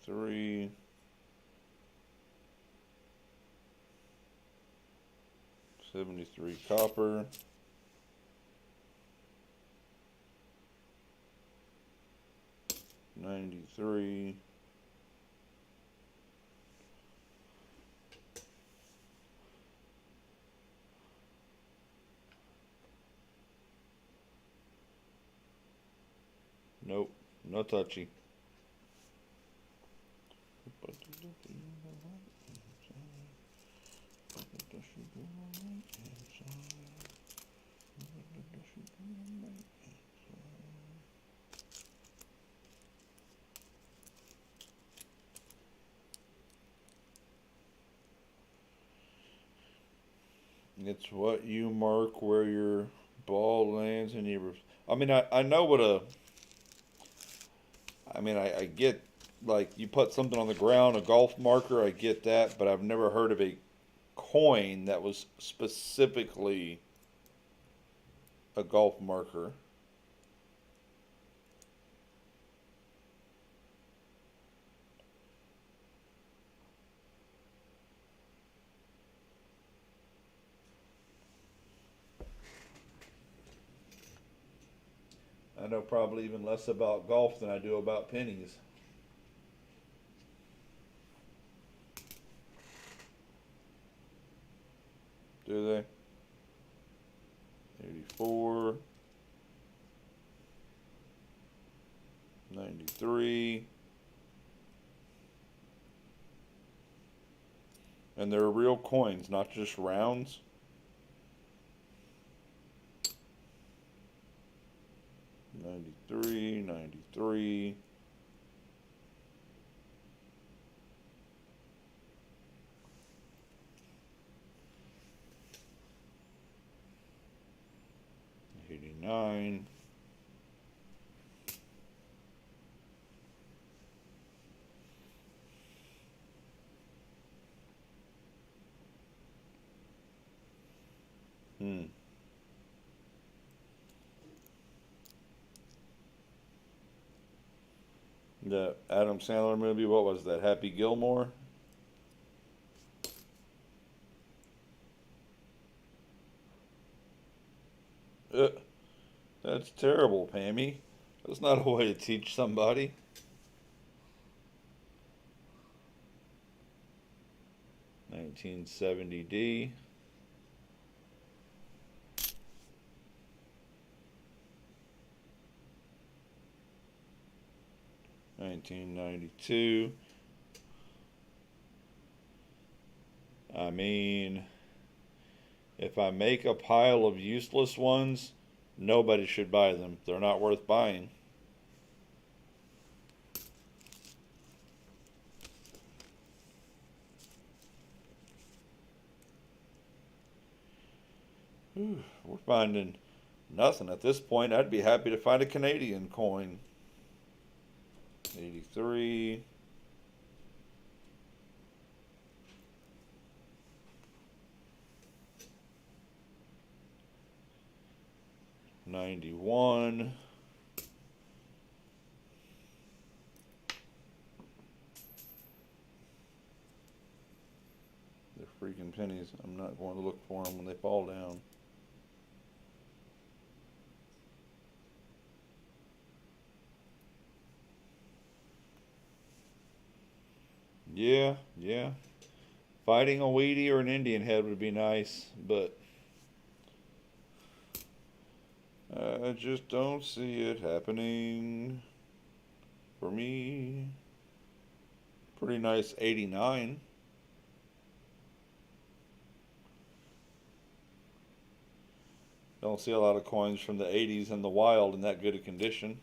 $83. $73 copper. $93. Nope, no touchy. It's what you mark where your ball lands and you. I mean, I know what a. I mean, I get like you put something on the ground, a golf marker. I get that, but I've never heard of a coin that was specifically a golf marker. I know probably even less about golf than I do about pennies. Do they? 84. 93. And they're real coins, not just rounds. $93, $93. $89. The Adam Sandler movie, what was that? Happy Gilmore? That's terrible, Pammy. That's not a way to teach somebody. $1970. $1992. I mean, if I make a pile of useless ones, nobody should buy them. They're not worth buying. We're finding nothing at this point. I'd be happy to find a Canadian coin. 83. $91. They're freaking pennies. I'm not going to look for them when they fall down. Yeah, yeah. Fighting a Wheatie or an Indian head would be nice, but I just don't see it happening for me. Pretty nice 89. Don't see a lot of coins from the 80s in the wild in that good a condition.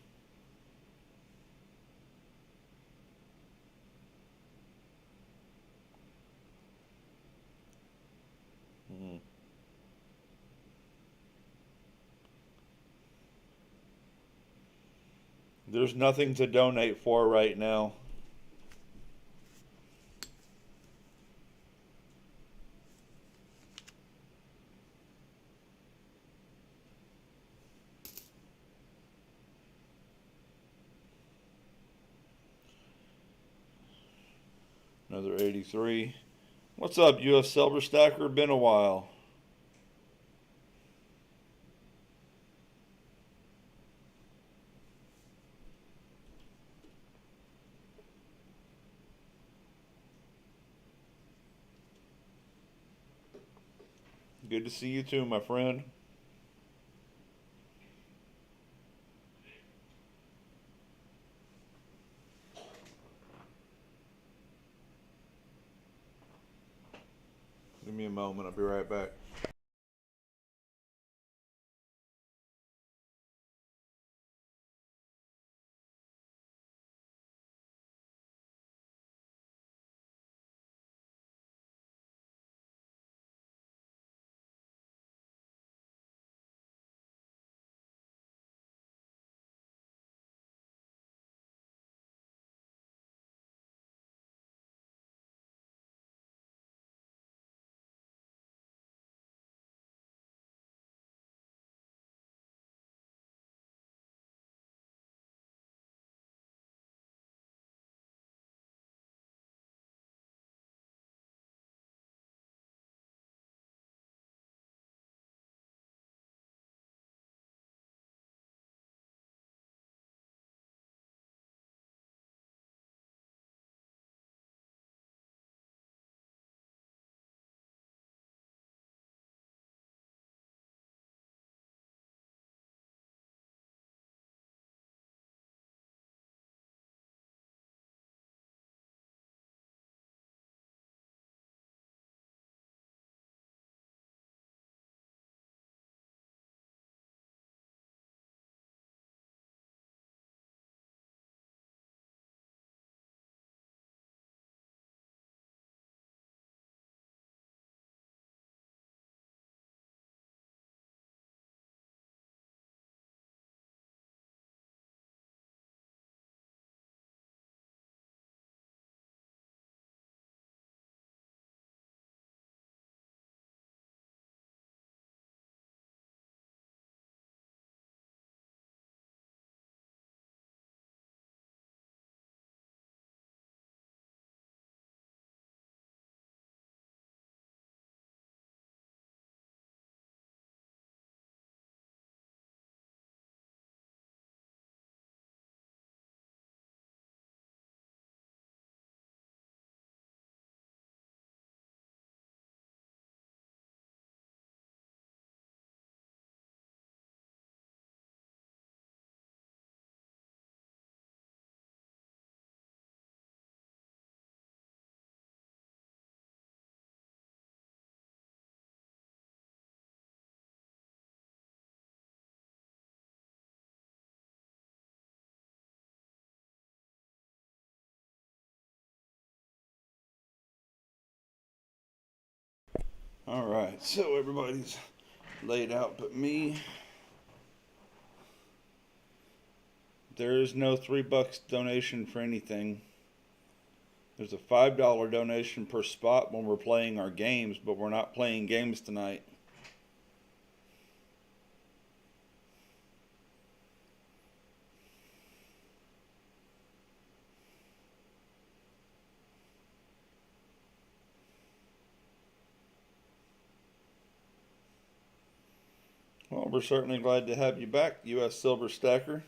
Hmm. There's nothing to donate for right now. Another 83. What's up, U.S. Silver Stacker? Been a while. Good to see you too, my friend. Give me a moment. I'll be right back. All right, so everybody's laid out but me. There is no $3 donation for anything. There's a $5 donation per spot when we're playing our games, but we're not playing games tonight. Well, we're certainly glad to have you back, U.S. Silver Stacker.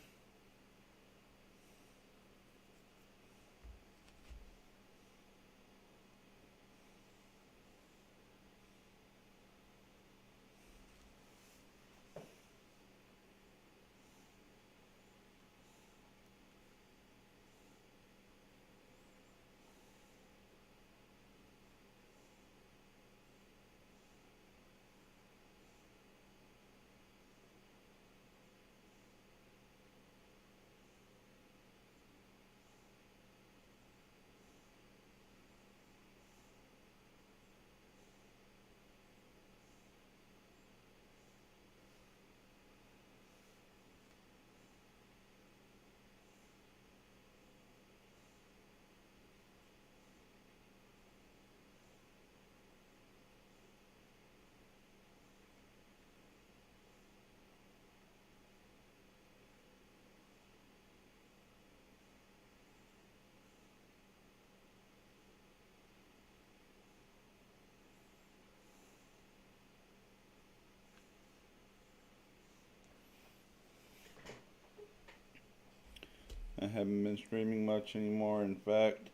I haven't been streaming much anymore. In fact,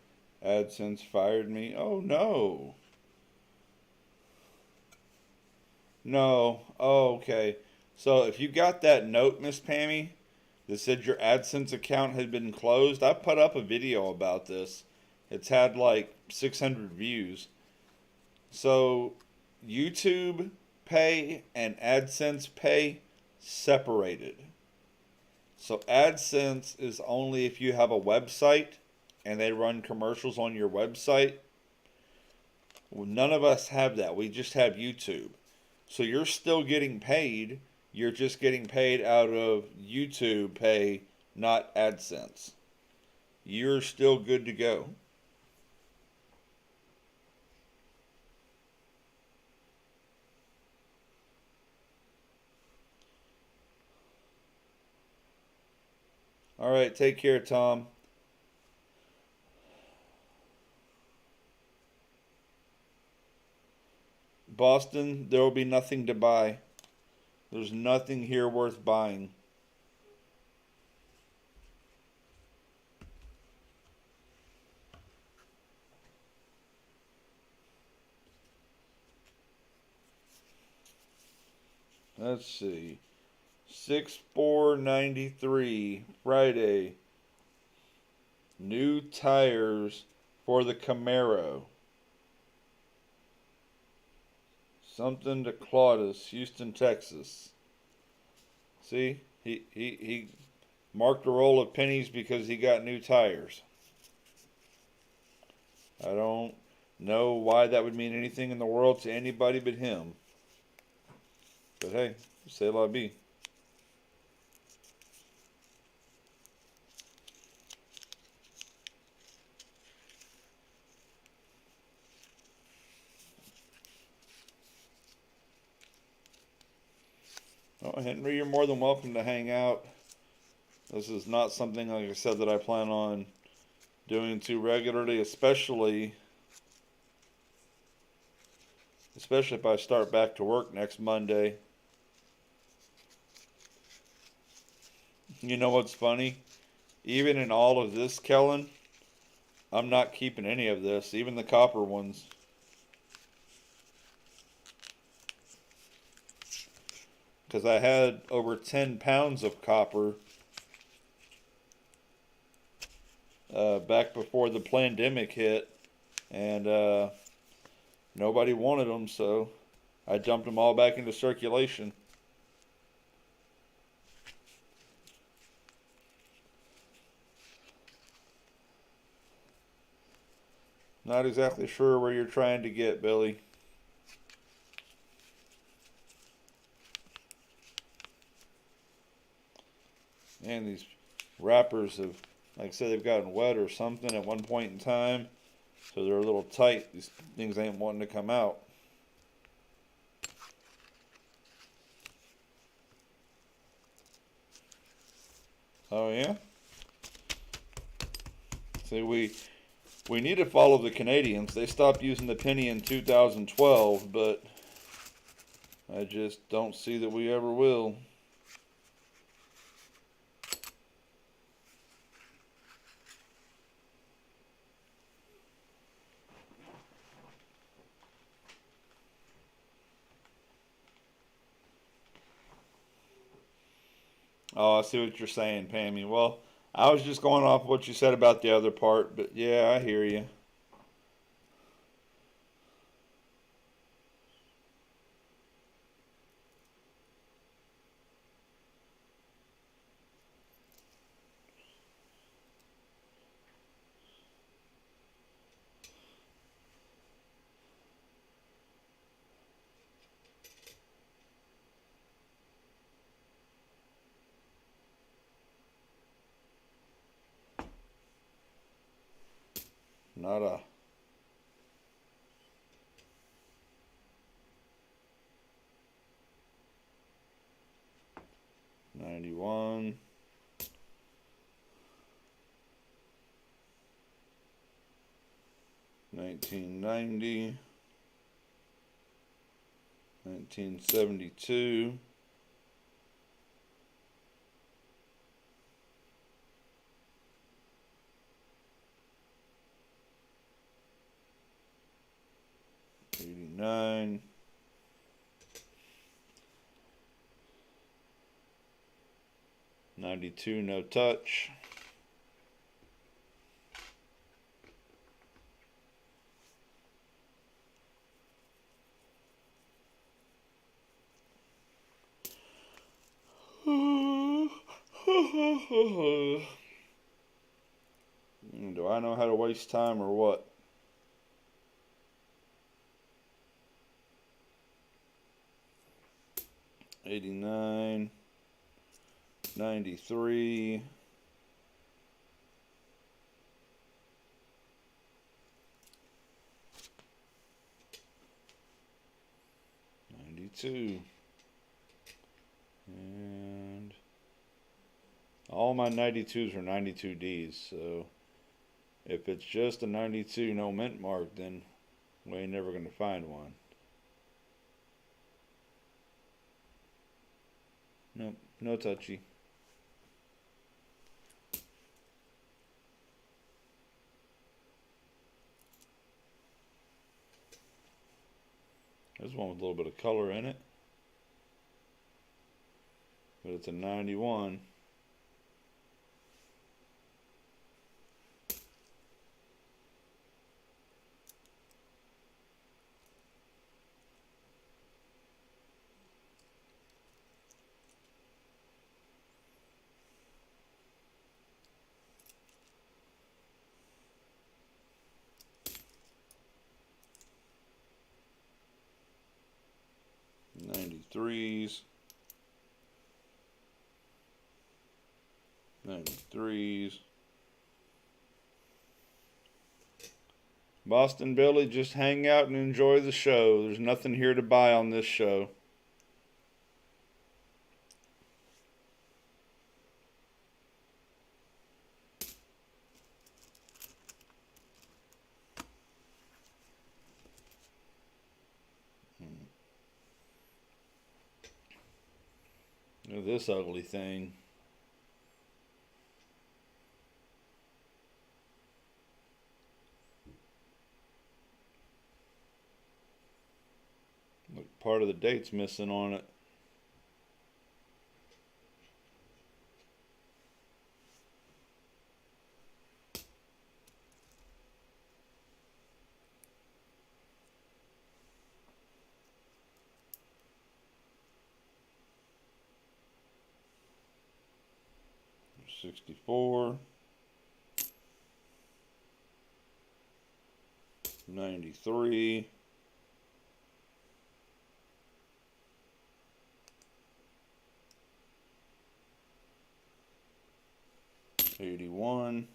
AdSense fired me. Oh no. No. Oh, okay. So if you got that note, Miss Pammy, that said your AdSense account had been closed, I put up a video about this. It's had like 600 views. So YouTube Pay and AdSense Pay separated. So AdSense is only if you have a website and they run commercials on your website. Well, none of us have that. We just have YouTube. So you're still getting paid. You're just getting paid out of YouTube Pay, not AdSense. You're still good to go. All right, take care, Tom. Boston, there will be nothing to buy. There's nothing here worth buying. Let's see. 6/4/93, Friday. New tires for the Camaro. Something to Claudius, Houston, Texas. See, he marked a roll of pennies because he got new tires. I don't know why that would mean anything in the world to anybody but him. But hey, c'est la vie. Oh, Henry, you're more than welcome to hang out. This is not something, like I said, that I plan on doing too regularly, especially if I start back to work next Monday. You know what's funny? Even in all of this, Kellen, I'm not keeping any of this, even the copper ones. Because I had over 10 pounds of copper back before the pandemic hit, and nobody wanted them, so I dumped them all back into circulation. Not exactly sure where you're trying to get, Billy. And these wrappers have, like I said, they've gotten wet or something at one point in time, so they're a little tight. These things ain't wanting to come out. Oh yeah? See, we need to follow the Canadians. They stopped using the penny in 2012, but I just don't see that we ever will. Oh, I see what you're saying, Pammy. Well, I was just going off what you said about the other part, but yeah, I hear you. Not a 91. 1990. 1972. 89. 92, no touch. Do I know how to waste time or what? '89, '93, '92, and all my 92s are 92Ds. So if it's just a 92 no mint mark, then we ain't never gonna find one. Nope, no touchy. There's one with a little bit of color in it, but it's a 91. '93s, '93s. Boston Billy, just hang out and enjoy the show. There's nothing here to buy on this show. Look at this ugly thing. Look, part of the date's missing on it. '64, '93, '81,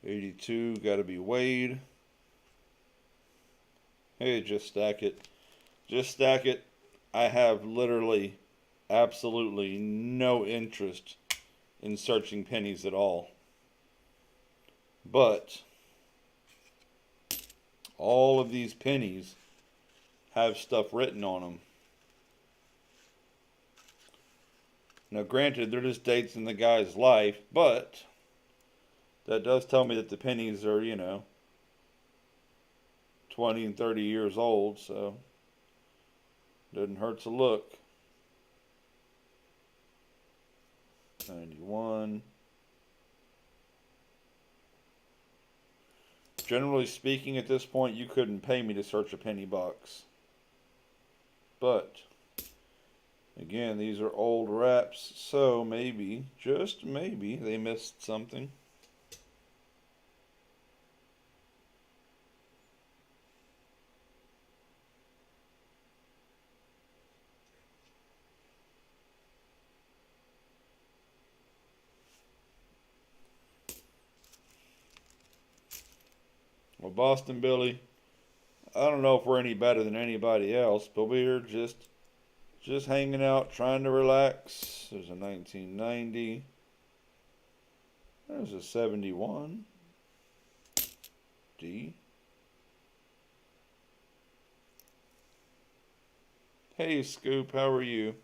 '82. Got to be Wade. Hey, just stack it. Just stack it. I have literally absolutely no interest in searching pennies at all. But all of these pennies have stuff written on them. Now, granted, they're just dates in the guy's life, but that does tell me that the pennies are, 20 and 30 years old, so doesn't hurt to look. 91. Generally speaking, at this point, you couldn't pay me to search a penny box. But, again, these are old wraps, so maybe, just maybe, they missed something. Well, Boston Billy, I don't know if we're any better than anybody else, but we're just hanging out, trying to relax. There's a 1990. There's a 71. D. Hey, Scoop, how are you?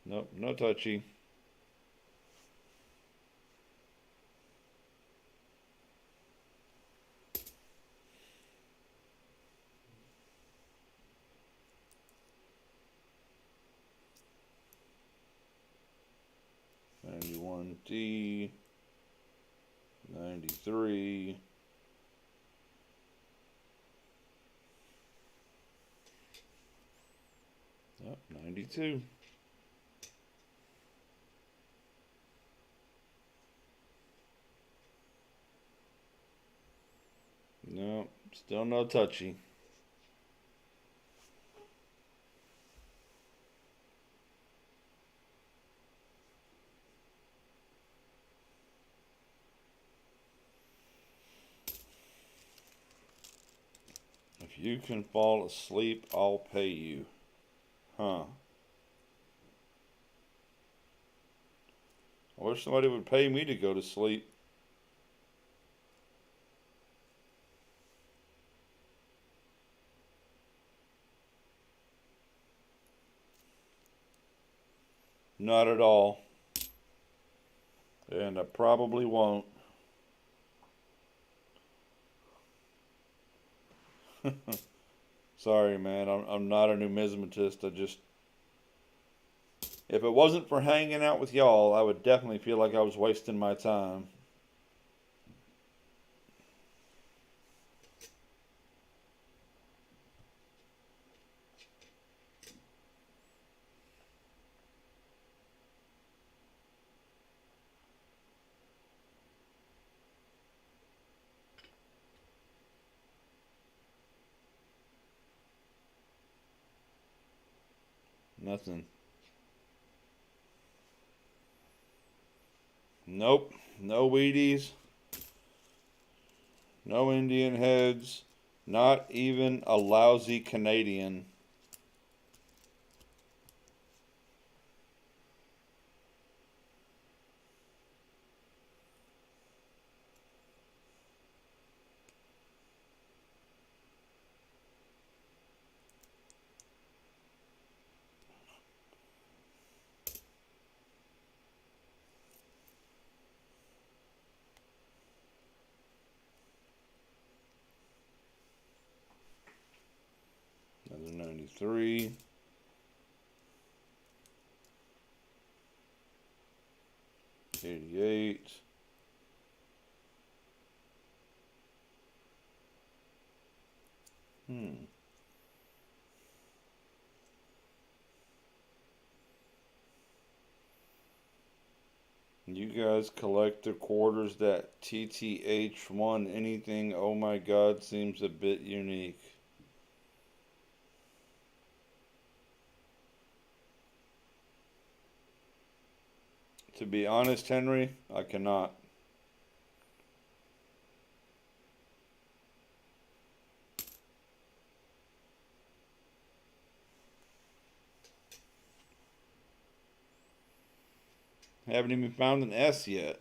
Nope, no touchy. $91D, 93. Yep, 92. No, still no touchy. If you can fall asleep, I'll pay you. Huh. I wish somebody would pay me to go to sleep. Not at all. And I probably won't. Sorry, man. I'm not a numismatist. If it wasn't for hanging out with y'all, I would definitely feel like I was wasting my time. Nothing. Nope. No Wheaties. No Indian heads. Not even a lousy Canadian. Another 93. $88. You guys collect the quarters that TTH1 anything, oh my god, seems a bit unique. To be honest, Henry, I cannot. Haven't even found an S yet.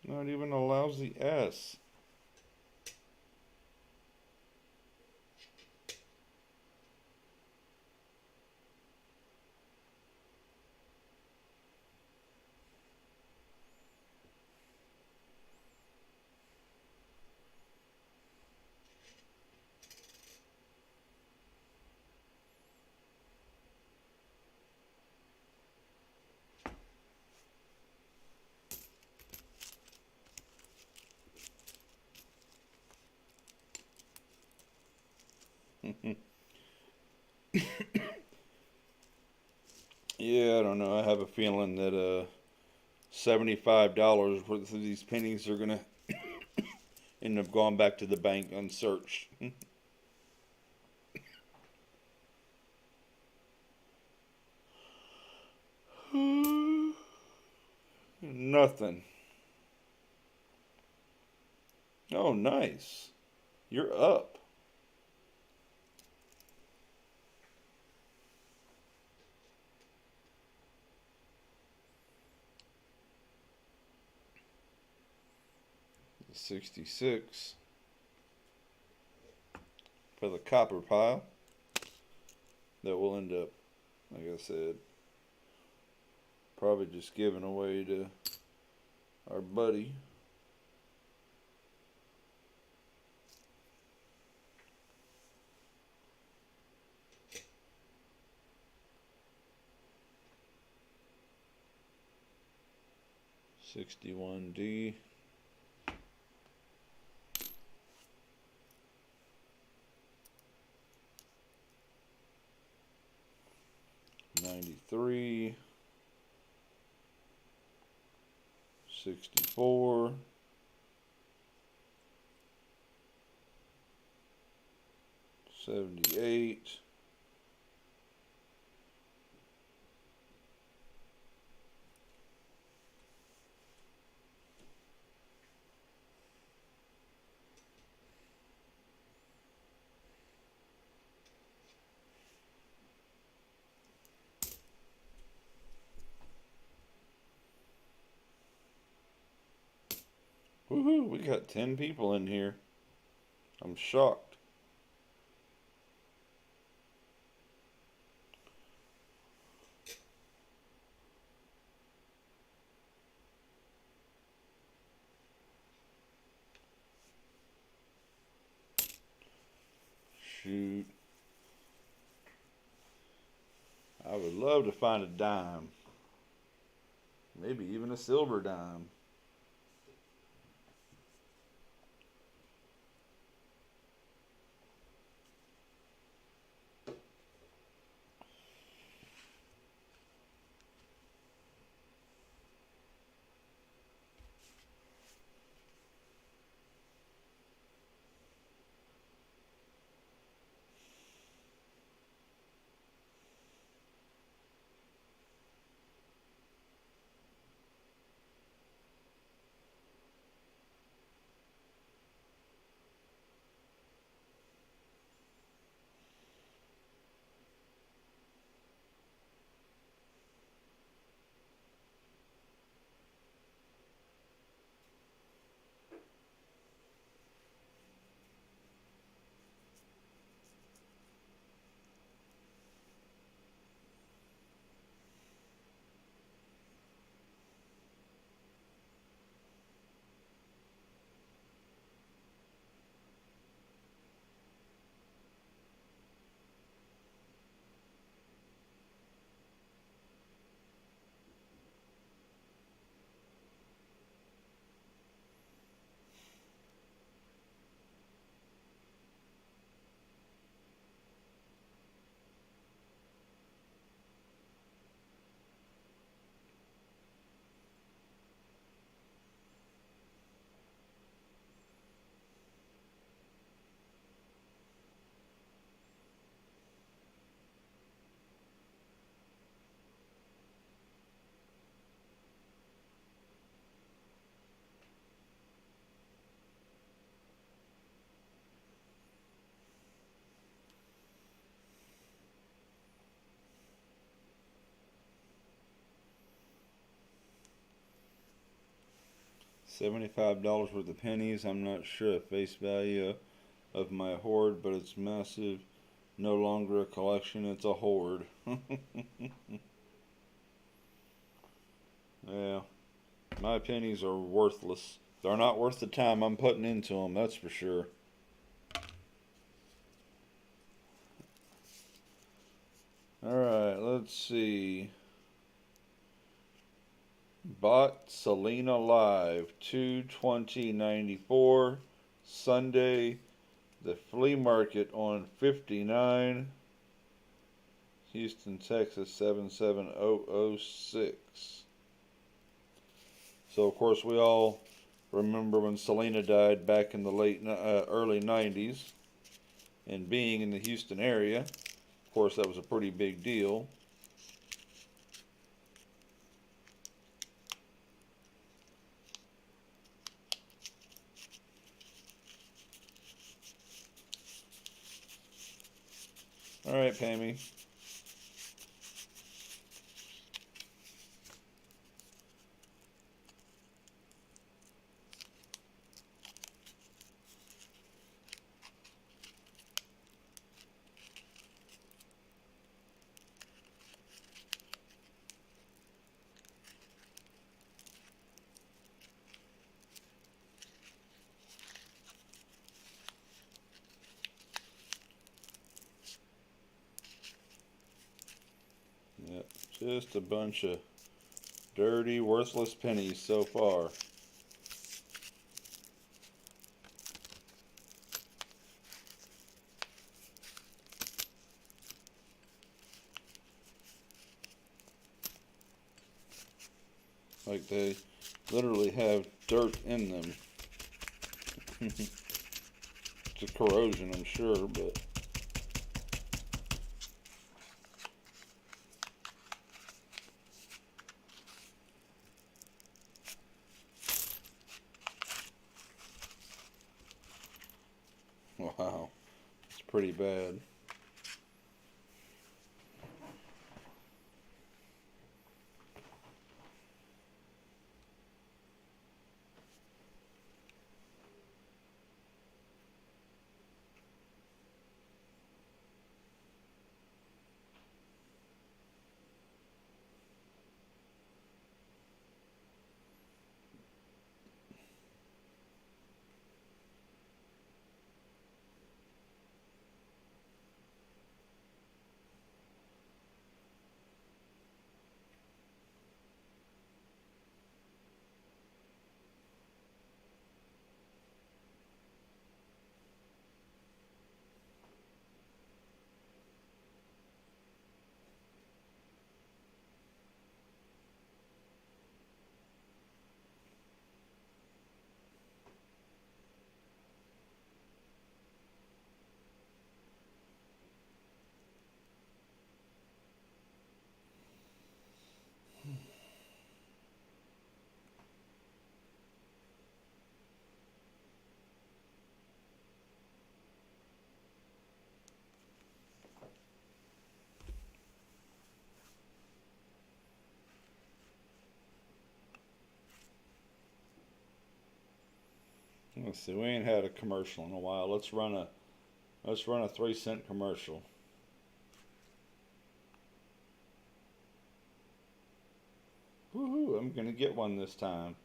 Not even a lousy S. Yeah, I don't know. I have a feeling that $75 worth of these pennies are gonna end up going back to the bank unsearched. Nothing. Oh, nice. You're up. $66 for the copper pile. that we'll end up, like I said, probably just giving away to our buddy. $61D. $93. $64. $78. Woohoo, we got 10 people in here. I'm shocked. Shoot. I would love to find a dime. Maybe even a silver dime. $75 worth of pennies. I'm not sure the face value of my hoard, but it's massive. No longer a collection, it's a hoard. Yeah, my pennies are worthless. They're not worth the time I'm putting into them, that's for sure. Alright, let's see. Bought Selena Live 2/20/94 Sunday, the flea market on 59 Houston, Texas 77006. So of course we all remember when Selena died back in the early 90s, and being in the Houston area, of course that was a pretty big deal. Alright, Pammy. Just a bunch of dirty, worthless pennies so far. Like they literally have dirt in them. It's a corrosion, I'm sure, but wow, it's pretty bad. Let's see, we ain't had a commercial in a while. Let's run a 3-cent commercial. Woohoo, I'm gonna get one this time.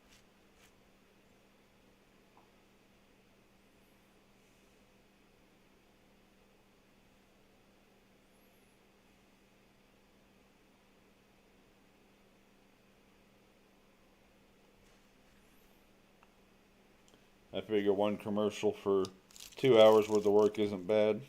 I figure one commercial for 2 hours worth of work isn't bad.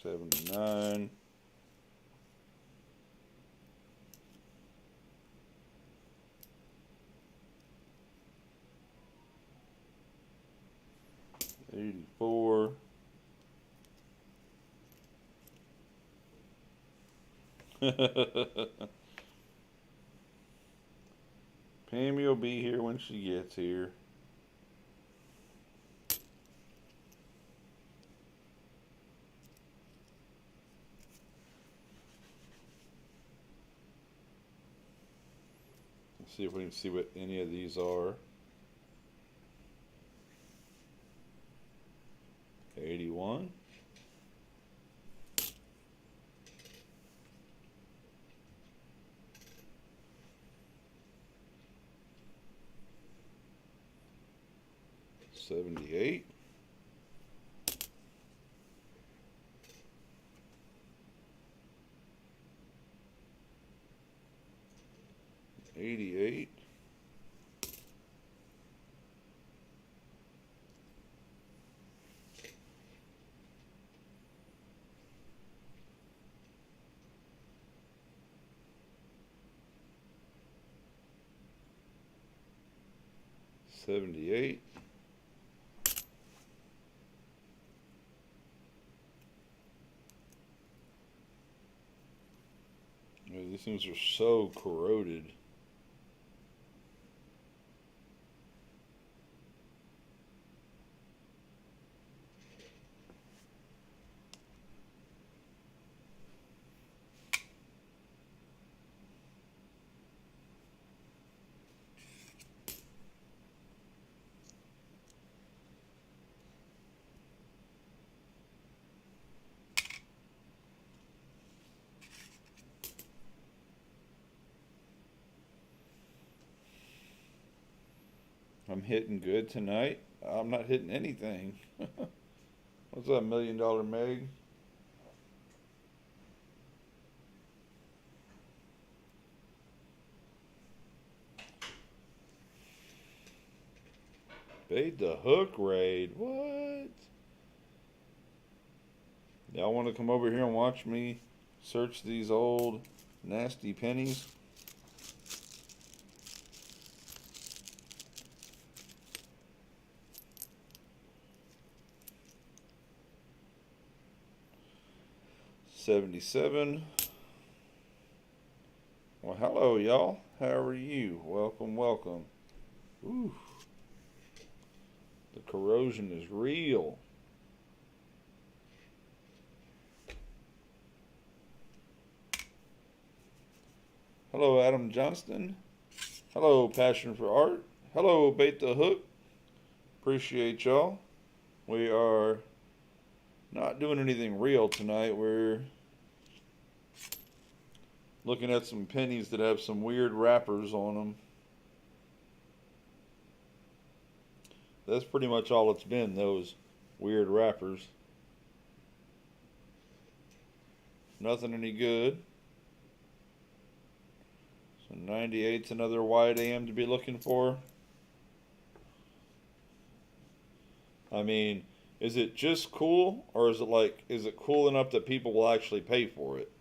$79. $84. Pammy will be here when she gets here. Let's see if we can see what any of these are. 81. $78. 88. 78. These things are so corroded. I'm hitting good tonight. I'm not hitting anything. What's up, $1 Million Meg? Bait the hook raid. What? Y'all want to come over here and watch me search these old nasty pennies? $77. Well, hello, y'all. How are you? Welcome, welcome. Ooh. The corrosion is real. Hello, Adam Johnston. Hello, Passion for Art. Hello, Bait the Hook. Appreciate y'all. We are not doing anything real tonight. We're looking at some pennies that have some weird wrappers on them. That's pretty much all it's been, those weird wrappers. Nothing any good. So 98's another wide AM to be looking for. I mean, is it just cool, or is it cool enough that people will actually pay for it?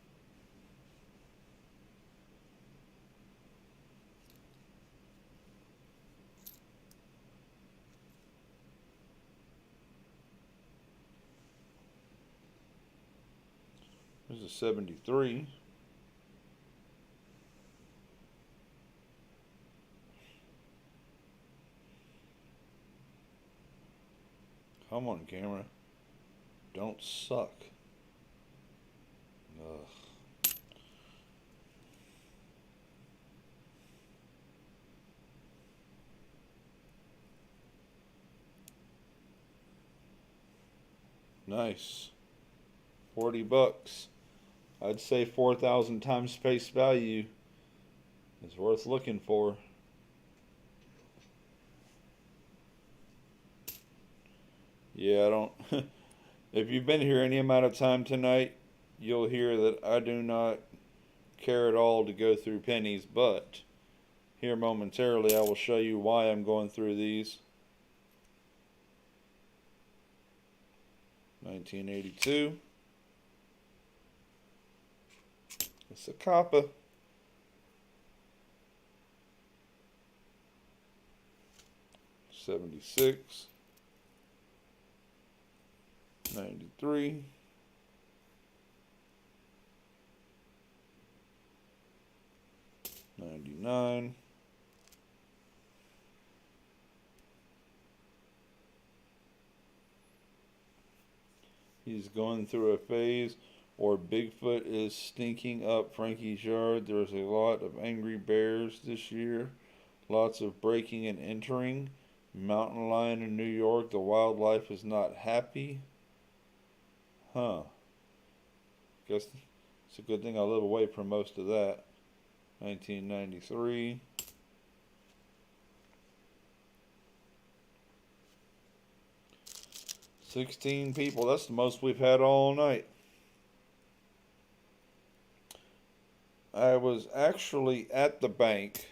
There's a 73. Come on, camera. Don't suck. Ugh. Nice. $40. I'd say 4,000 times face value is worth looking for. Yeah, I don't. If you've been here any amount of time tonight, you'll hear that I do not care at all to go through pennies, but here momentarily I will show you why I'm going through these. 1982. It's a copper. $76. 93. 99. He's going through a phase, or Bigfoot is stinking up Frankie's yard. There's a lot of angry bears this year. Lots of breaking and entering. Mountain lion in New York. The wildlife is not happy. Huh. Guess it's a good thing I live away from most of that. 1993. $16 people. That's the most we've had all night. I was actually at the bank,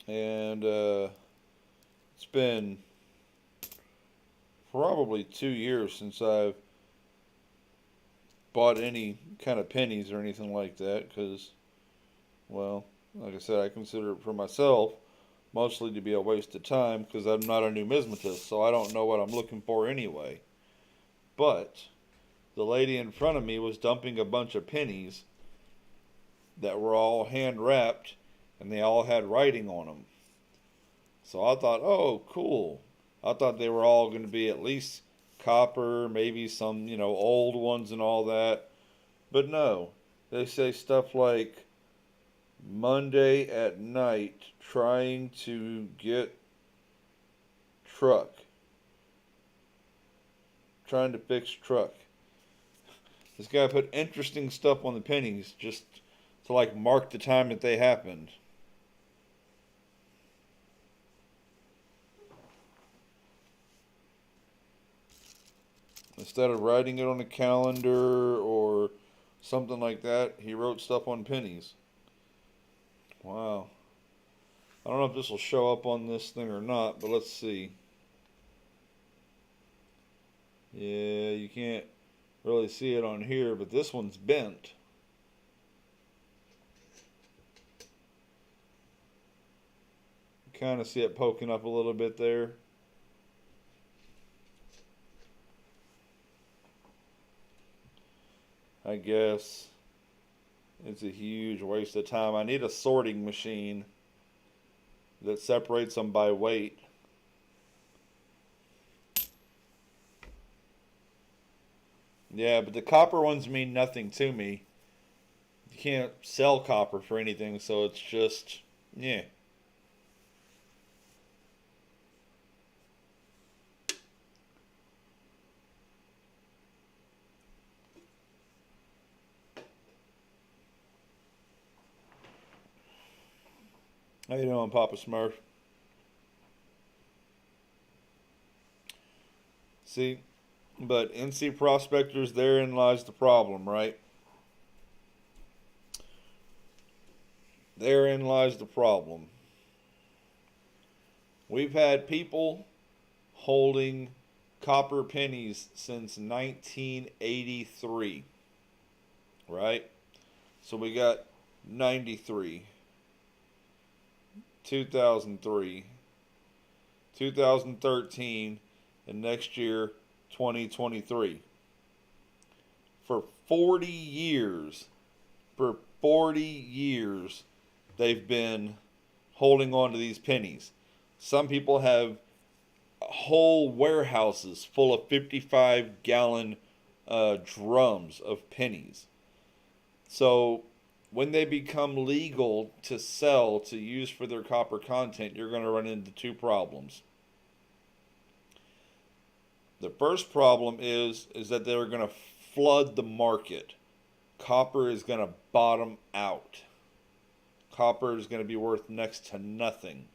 and it's been probably 2 years since I've bought any kind of pennies or anything like that, because, well, like I said, I consider it for myself mostly to be a waste of time, because I'm not a numismatist, so I don't know what I'm looking for anyway. But the lady in front of me was dumping a bunch of pennies that were all hand wrapped, and they all had writing on them. So I thought, oh, cool. I thought they were all going to be at least copper, maybe some, old ones and all that. But no, they say stuff like, Monday at night, trying to get truck. Trying to fix truck. This guy put interesting stuff on the pennies just to mark the time that they happened. Instead of writing it on a calendar or something like that, he wrote stuff on pennies. Wow. I don't know if this will show up on this thing or not, but let's see. Yeah, you can't really see it on here, but this one's bent. You kind of see it poking up a little bit there. I guess it's a huge waste of time. I need a sorting machine that separates them by weight. Yeah, but the copper ones mean nothing to me. You can't sell copper for anything, so it's just, yeah. How you doing, Papa Smurf? See, but NC prospectors, therein lies the problem, right? Therein lies the problem. We've had people holding copper pennies since 1983, right? So we got 93, 2003, 2013, and next year 2023. For 40 years, for 40 years, they've been holding on to these pennies. Some people have whole warehouses full of 55-gallon drums of pennies. So when they become legal to sell, to use for their copper content, you're going to run into two problems. The first problem is that they're going to flood the market. Copper is going to bottom out. Copper is going to be worth next to nothing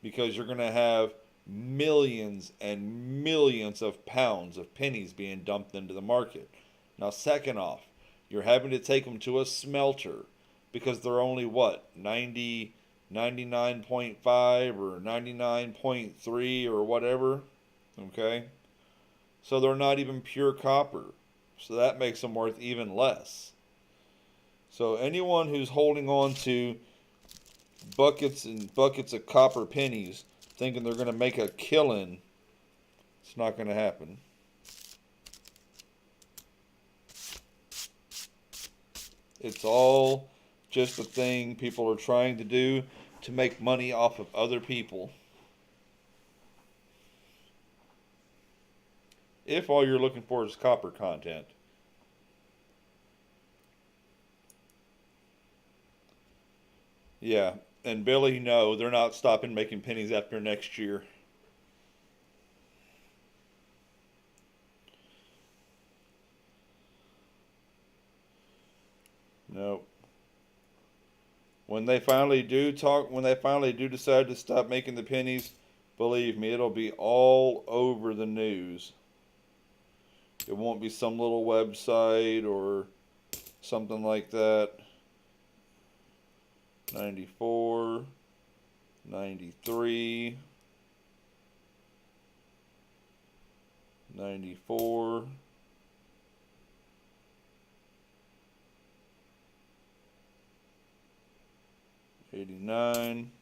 because you're going to have millions and millions of pounds of pennies being dumped into the market. Now, second off, you're having to take them to a smelter because they're only what, 99.5 or 99.3 or whatever, okay? So they're not even pure copper. So that makes them worth even less. So anyone who's holding on to buckets and buckets of copper pennies thinking they're going to make a killing, it's not going to happen. It's all just a thing people are trying to do to make money off of other people. If all you're looking for is copper content. Yeah, and Billy, no, they're not stopping making pennies after next year. No. When they finally do decide to stop making the pennies, believe me, it'll be all over the news. It won't be some little website or something like that. 94, 93, 94, 89,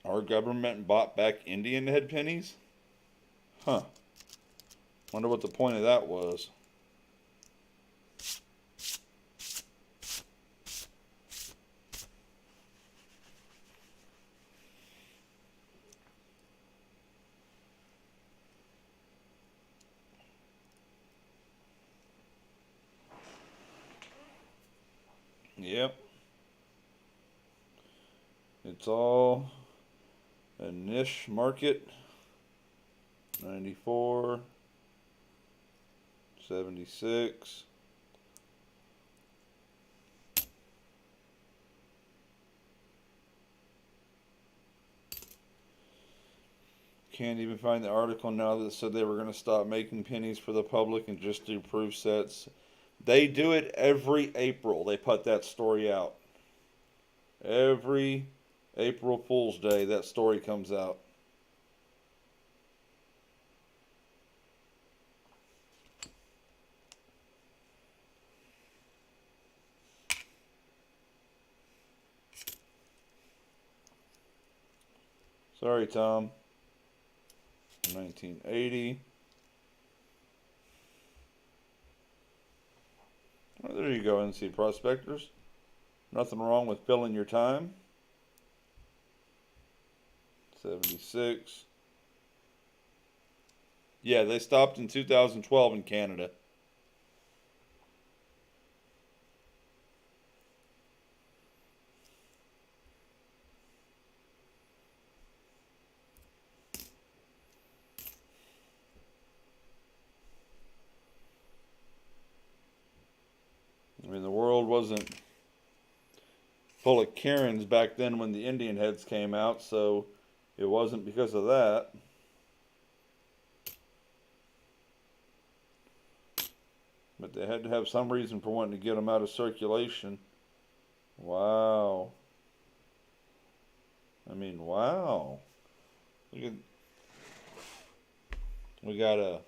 our government bought back Indian head pennies? Huh. Wonder what the point of that was. Yep. It's all a niche market. 94, 76, Can't even find the article now that said they were going to stop making pennies for the public and just do proof sets. They do it every April. They put that story out. Every April Fool's Day, that story comes out. Sorry, Tom. 1980. Well, there you go, NC Prospectors. Nothing wrong with filling your time. 76. Yeah, they stopped in 2012 in Canada. I mean, the world wasn't full of Karens back then when the Indian heads came out, so it wasn't because of that. But they had to have some reason for wanting to get them out of circulation. Wow. I mean, wow. Look at, we got a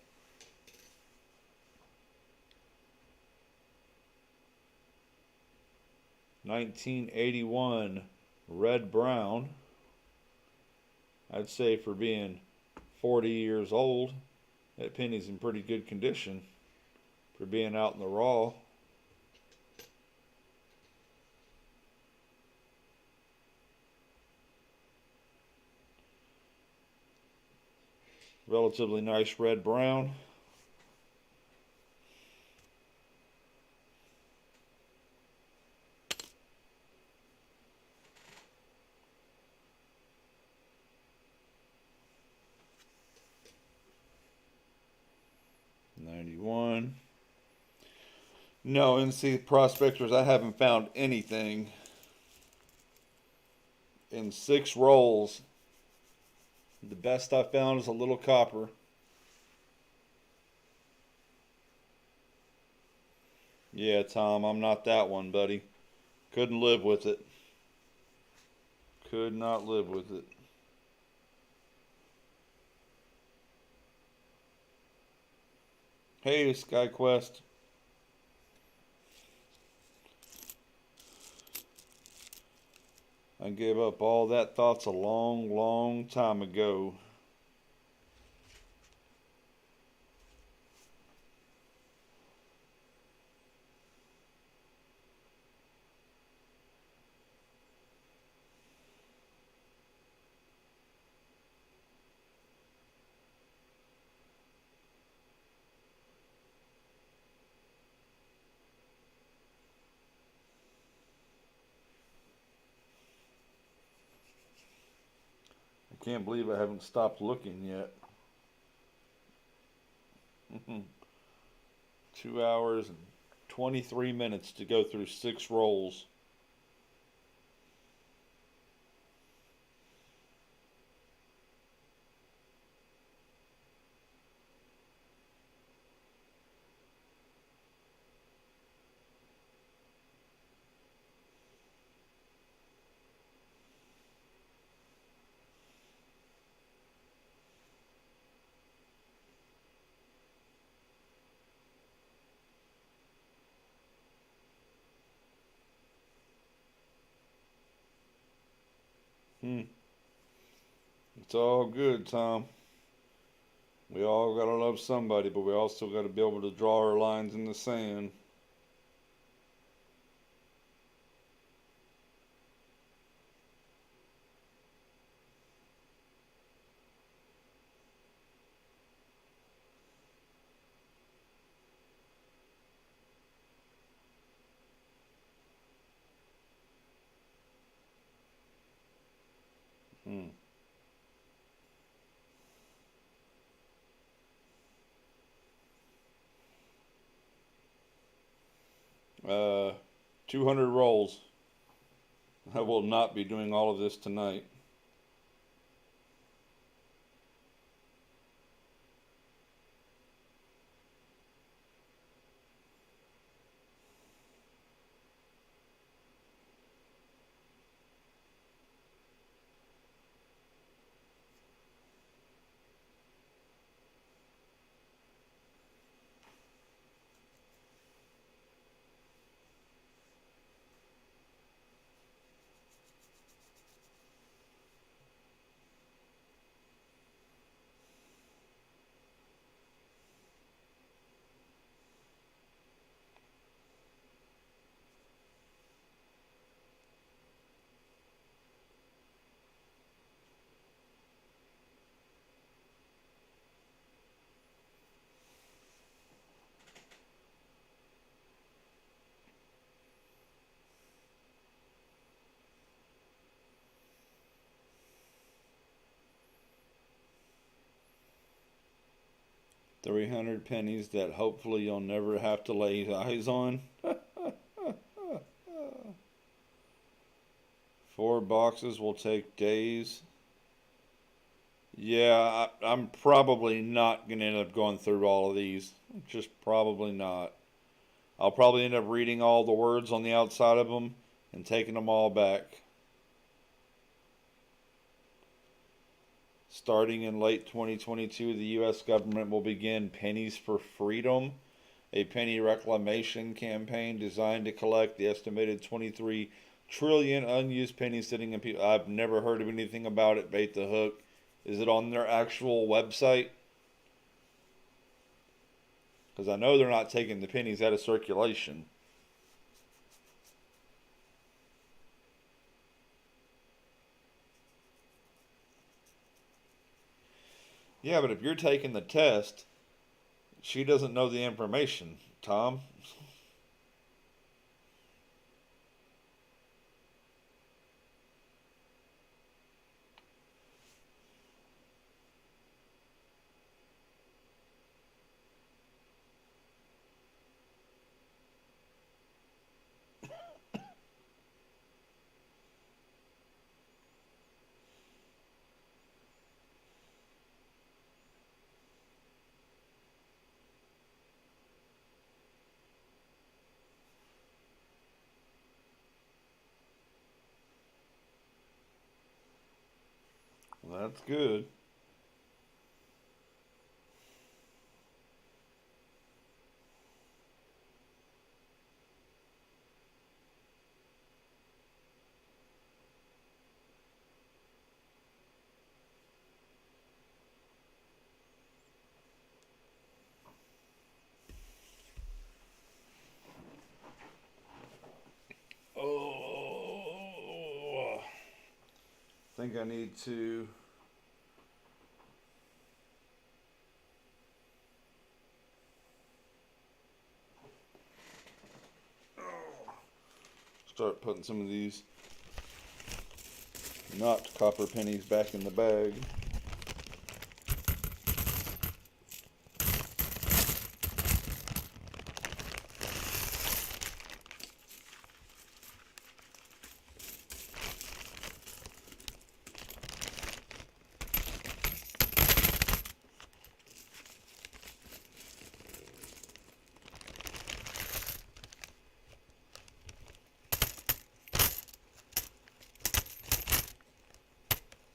$1981 red brown. I'd say for being 40 years old, that penny's in pretty good condition for being out in the raw. Relatively nice red brown. $91. No, NC Prospectors, I haven't found anything in 6 rolls. The best I found is a little copper. Yeah, Tom, I'm not that one, buddy. Couldn't live with it. Could not live with it. Hey, SkyQuest. I gave up all that thoughts a long, long time ago. I can't believe I haven't stopped looking yet. 2 hours and 23 minutes to go through 6 rolls. It's all good, Tom. We all gotta love somebody, but we also gotta be able to draw our lines in the sand. Hmm. 200 rolls. I will not be doing all of this tonight. 300 pennies that hopefully you'll never have to lay eyes on. 4 boxes will take days. Yeah, I'm probably not going to end up going through all of these. Just probably not. I'll probably end up reading all the words on the outside of them and taking them all back. Starting in late 2022, the U.S. government will begin Pennies for Freedom, a penny reclamation campaign designed to collect the estimated 23 trillion unused pennies sitting in people. I've never heard of anything about it. Bait the hook. Is it on their actual website? Because I know they're not taking the pennies out of circulation. Yeah, but if you're taking the test, she doesn't know the information, Tom. Well, that's good. Oh, I think I need to start putting some of these not copper pennies back in the bag.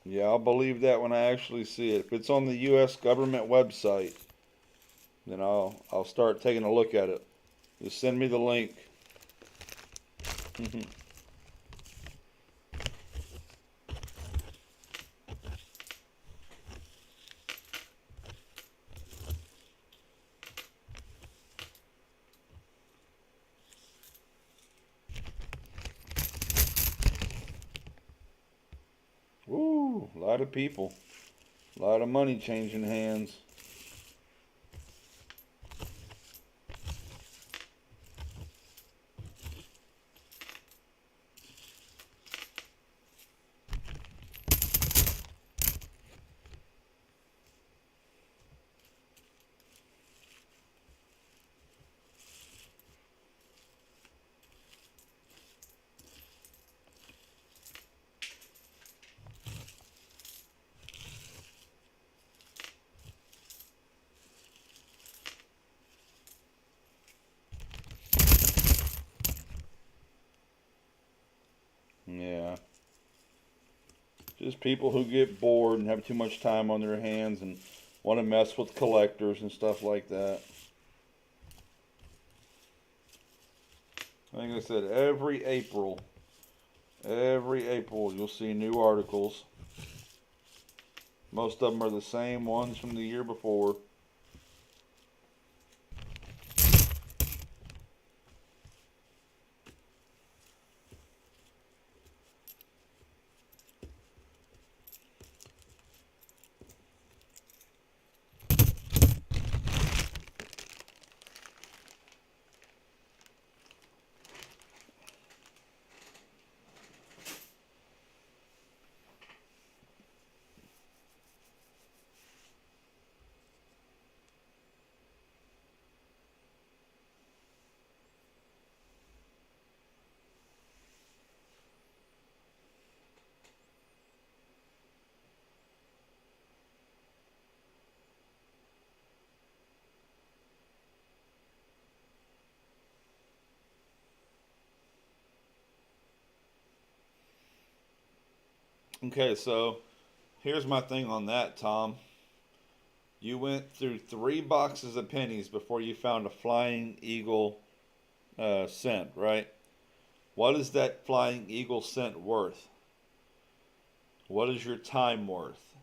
Yeah, I'll believe that when I actually see it. If it's on the U.S. government website, then I'll start taking a look at it. Just send me the link. Woo, a lot of people. A lot of money changing hands. Yeah. Just people who get bored and have too much time on their hands and want to mess with collectors and stuff like that. Like I said, every April you'll see new articles. Most of them are the same ones from the year before. Okay, so here's my thing on that, Tom. You went through 3 boxes of pennies before you found a flying eagle cent, right? What is that flying eagle cent worth? What is your time worth?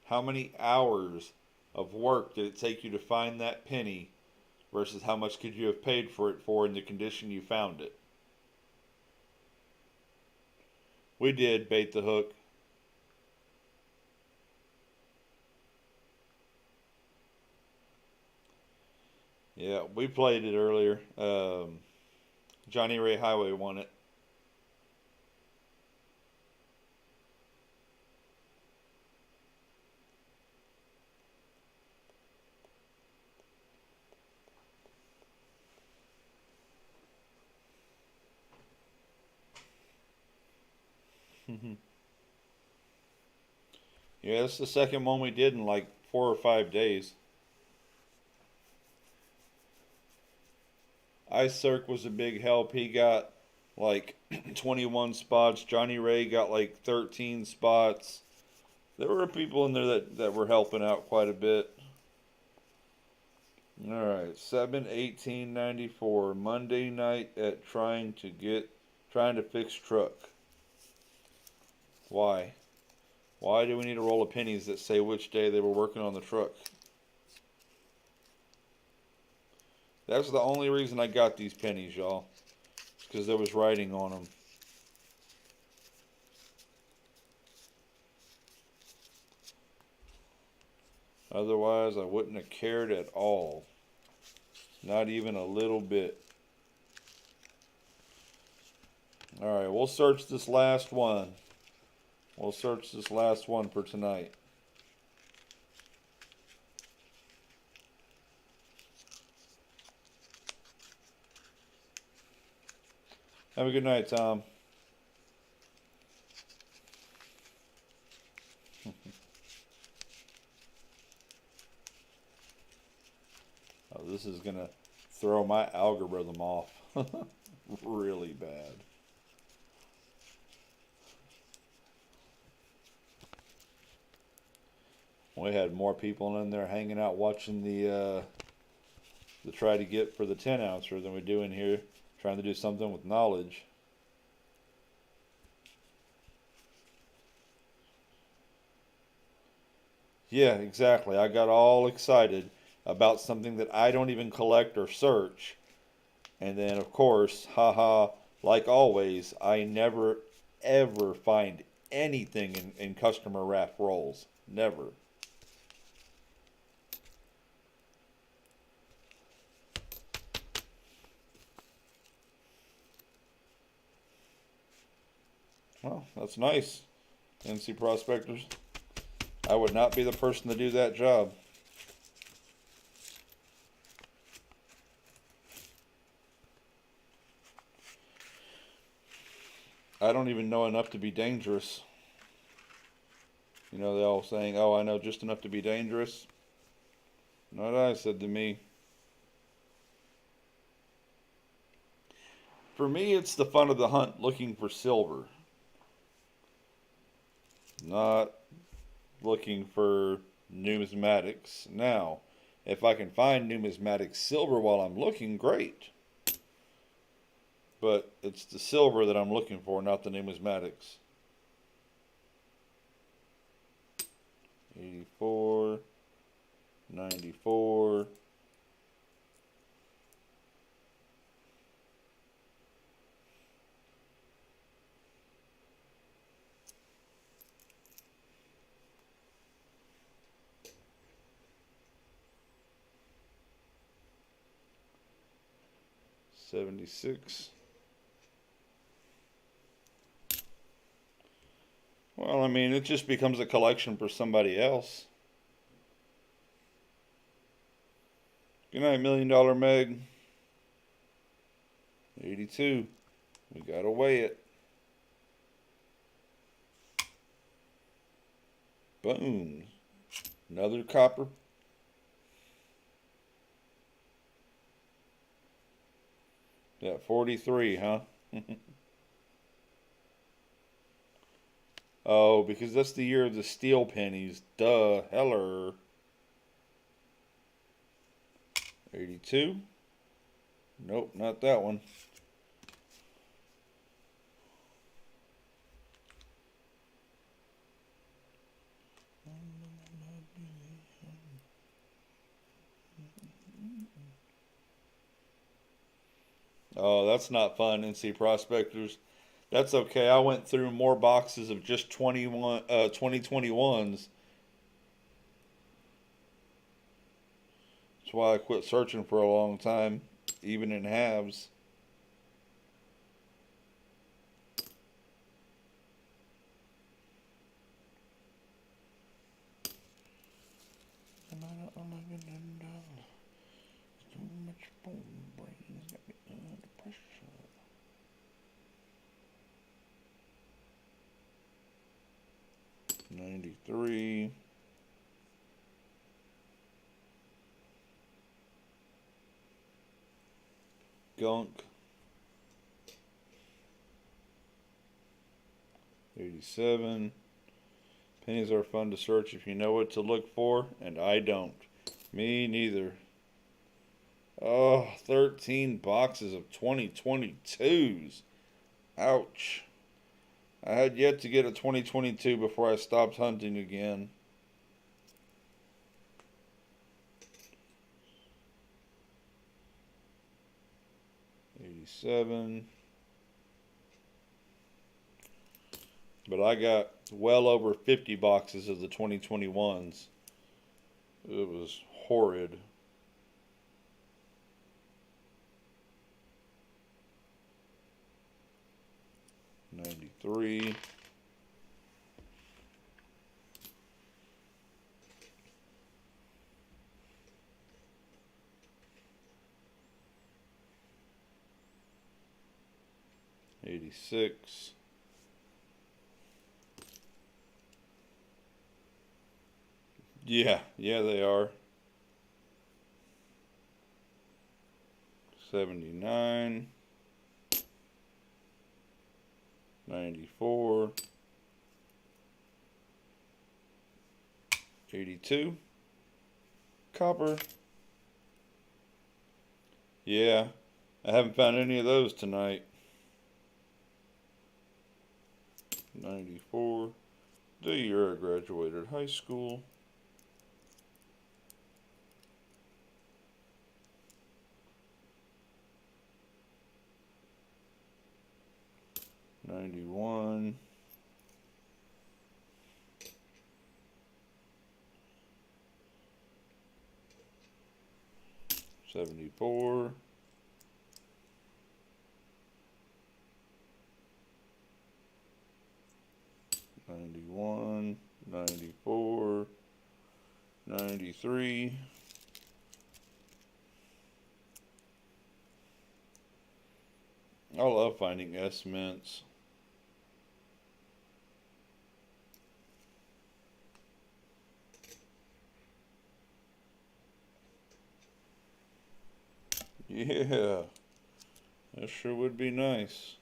How many hours of work did it take you to find that penny versus how much could you have paid for it for in the condition you found it? We did bait the hook. Yeah, we played it earlier. Johnny Ray Highway won it. Yeah, it's the second one we did in like 4 or 5 days. Ice Circ was a big help. He got like 21 spots. Johnny Ray got like 13 spots. There were people in there that were helping out quite a bit. All right, 7/18/94, Monday night at trying to fix truck. Why? Why do we need a roll of pennies that say which day they were working on the truck? That's the only reason I got these pennies, y'all. It's because there was writing on them. Otherwise, I wouldn't have cared at all. Not even a little bit. Alright, we'll search this last one. We'll search this last one for tonight. Have a good night, Tom. Oh, this is going to throw my algorithm off really bad. We had more people in there hanging out watching the try to get for the 10 ouncer than we do in here trying to do something with knowledge. Yeah, exactly. I got all excited about something that I don't even collect or search. And then, of course, haha, like always, I never ever find anything in customer wrap rolls. Never. Well, that's nice, NC Prospectors. I would not be the person to do that job. I don't even know enough to be dangerous. You know, they're all saying, oh, I know just enough to be dangerous. Not I, said to me. For me, it's the fun of the hunt looking for silver. Not looking for numismatics. Now, if I can find numismatic silver while I'm looking, great. But it's the silver that I'm looking for, not the numismatics. 84, 94. $76. Well, I mean, it just becomes a collection for somebody else. Good night, $1 Million Meg. 82. We gotta weigh it. Boom. Another copper. Yeah, 43, huh? Oh, because that's the year of the steel pennies. Duh, heller. 82. Nope, not that one. Oh, that's not fun, NC Prospectors. That's okay. I went through more boxes of just 2021s. That's why I quit searching for a long time, even in halves. Too much bone brains got me under pressure. '93. Gunk. 87. Pennies are fun to search if you know what to look for, and I don't. Me neither. Oh, 13 boxes of 2022s. Ouch. I had yet to get a 2022 before I stopped hunting again. '87. But I got well over 50 boxes of the 2021s. It was horrid. '93. '86. Yeah, they are. '79. '94. '82. Copper. Yeah, I haven't found any of those tonight. '94. The year I graduated high school. '91. '74. '91. '94. '93. I love finding S mints. Yeah, that sure would be nice.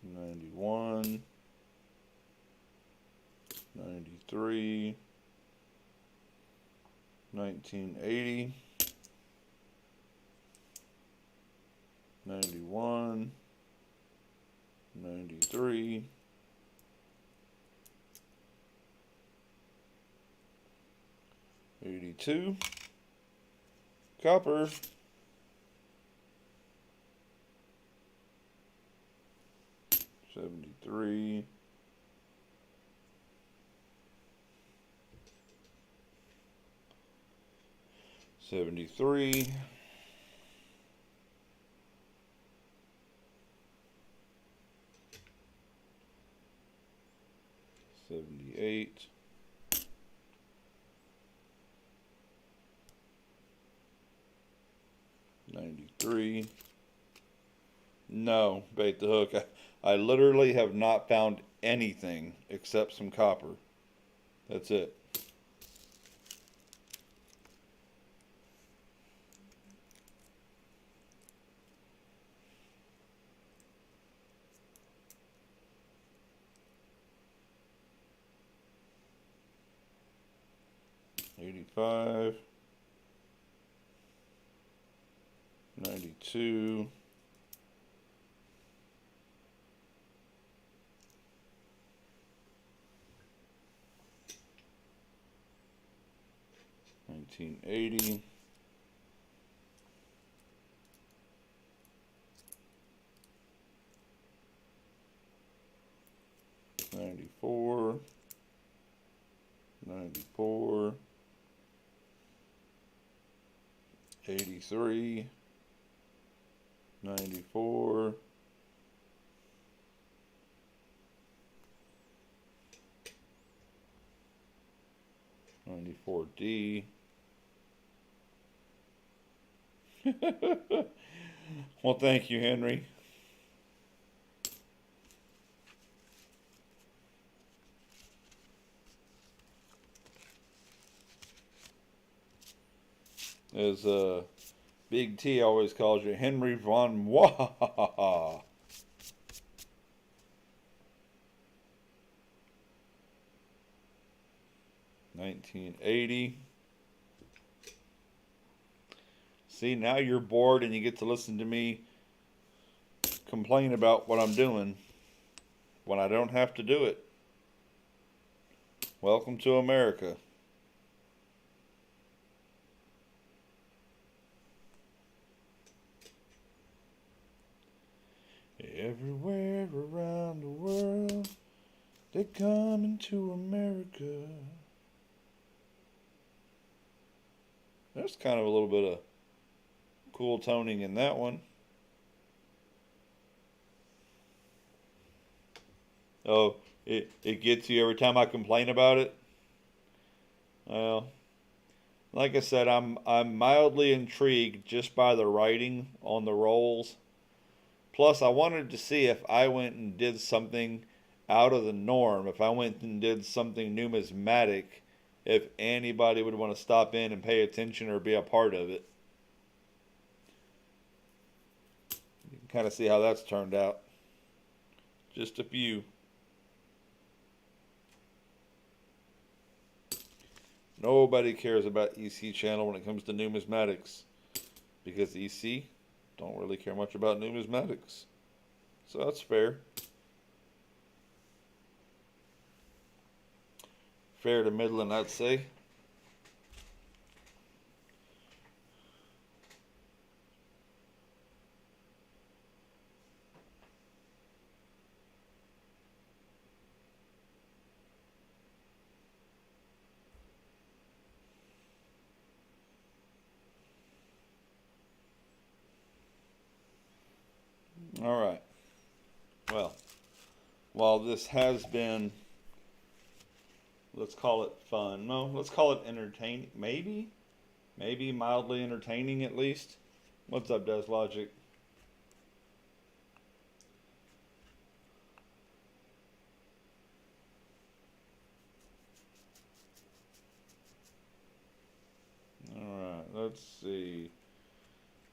'91. '93. 1980. '91. '93. '82. Copper. '73. '73. '78. '93. No, bait the hook. I literally have not found anything except some copper. That's it. 85, 92, 1980, 94, 94, 83, 94, 94D. Well, thank you, Henry. As Big T always calls you, Henry Von Wahahaha. $19.80. See, now you're bored and you get to listen to me complain about what I'm doing when I don't have to do it. Welcome to America. Everywhere around the world, they're coming to America. There's kind of a little bit of cool toning in that one. Oh, it gets you every time I complain about it. Well, like I said, I'm mildly intrigued just by the writing on the rolls. Plus, I wanted to see if I went and did something out of the norm, if I went and did something numismatic, if anybody would want to stop in and pay attention or be a part of it. You can kind of see how that's turned out. Just a few. Nobody cares about EC channel when it comes to numismatics, because EC don't really care much about numismatics. So that's fair. Fair to middling, I'd say. All right. Well, while this has been, let's call it fun. No, let's call it entertaining. Maybe mildly entertaining at least. What's up, Des Logic? All right. Let's see.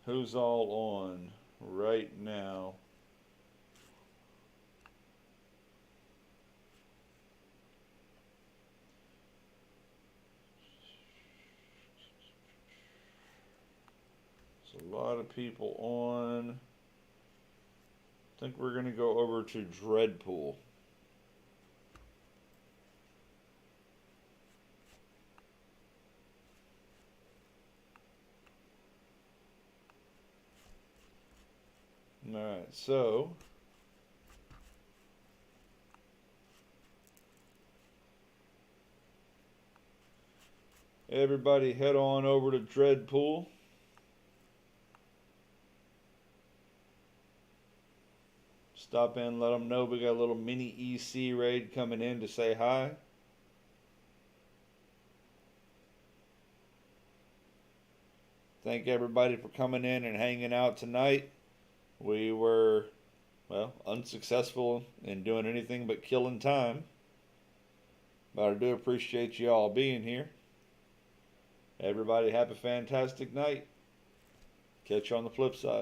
Who's all on right now? A lot of people on. I think we're going to go over to Dreadpool. Alright, so everybody head on over to Dreadpool. Stop in, let them know we got a little mini EC raid coming in to say hi. Thank everybody for coming in and hanging out tonight. We were, well, unsuccessful in doing anything but killing time. But I do appreciate you all being here. Everybody have a fantastic night. Catch you on the flip side.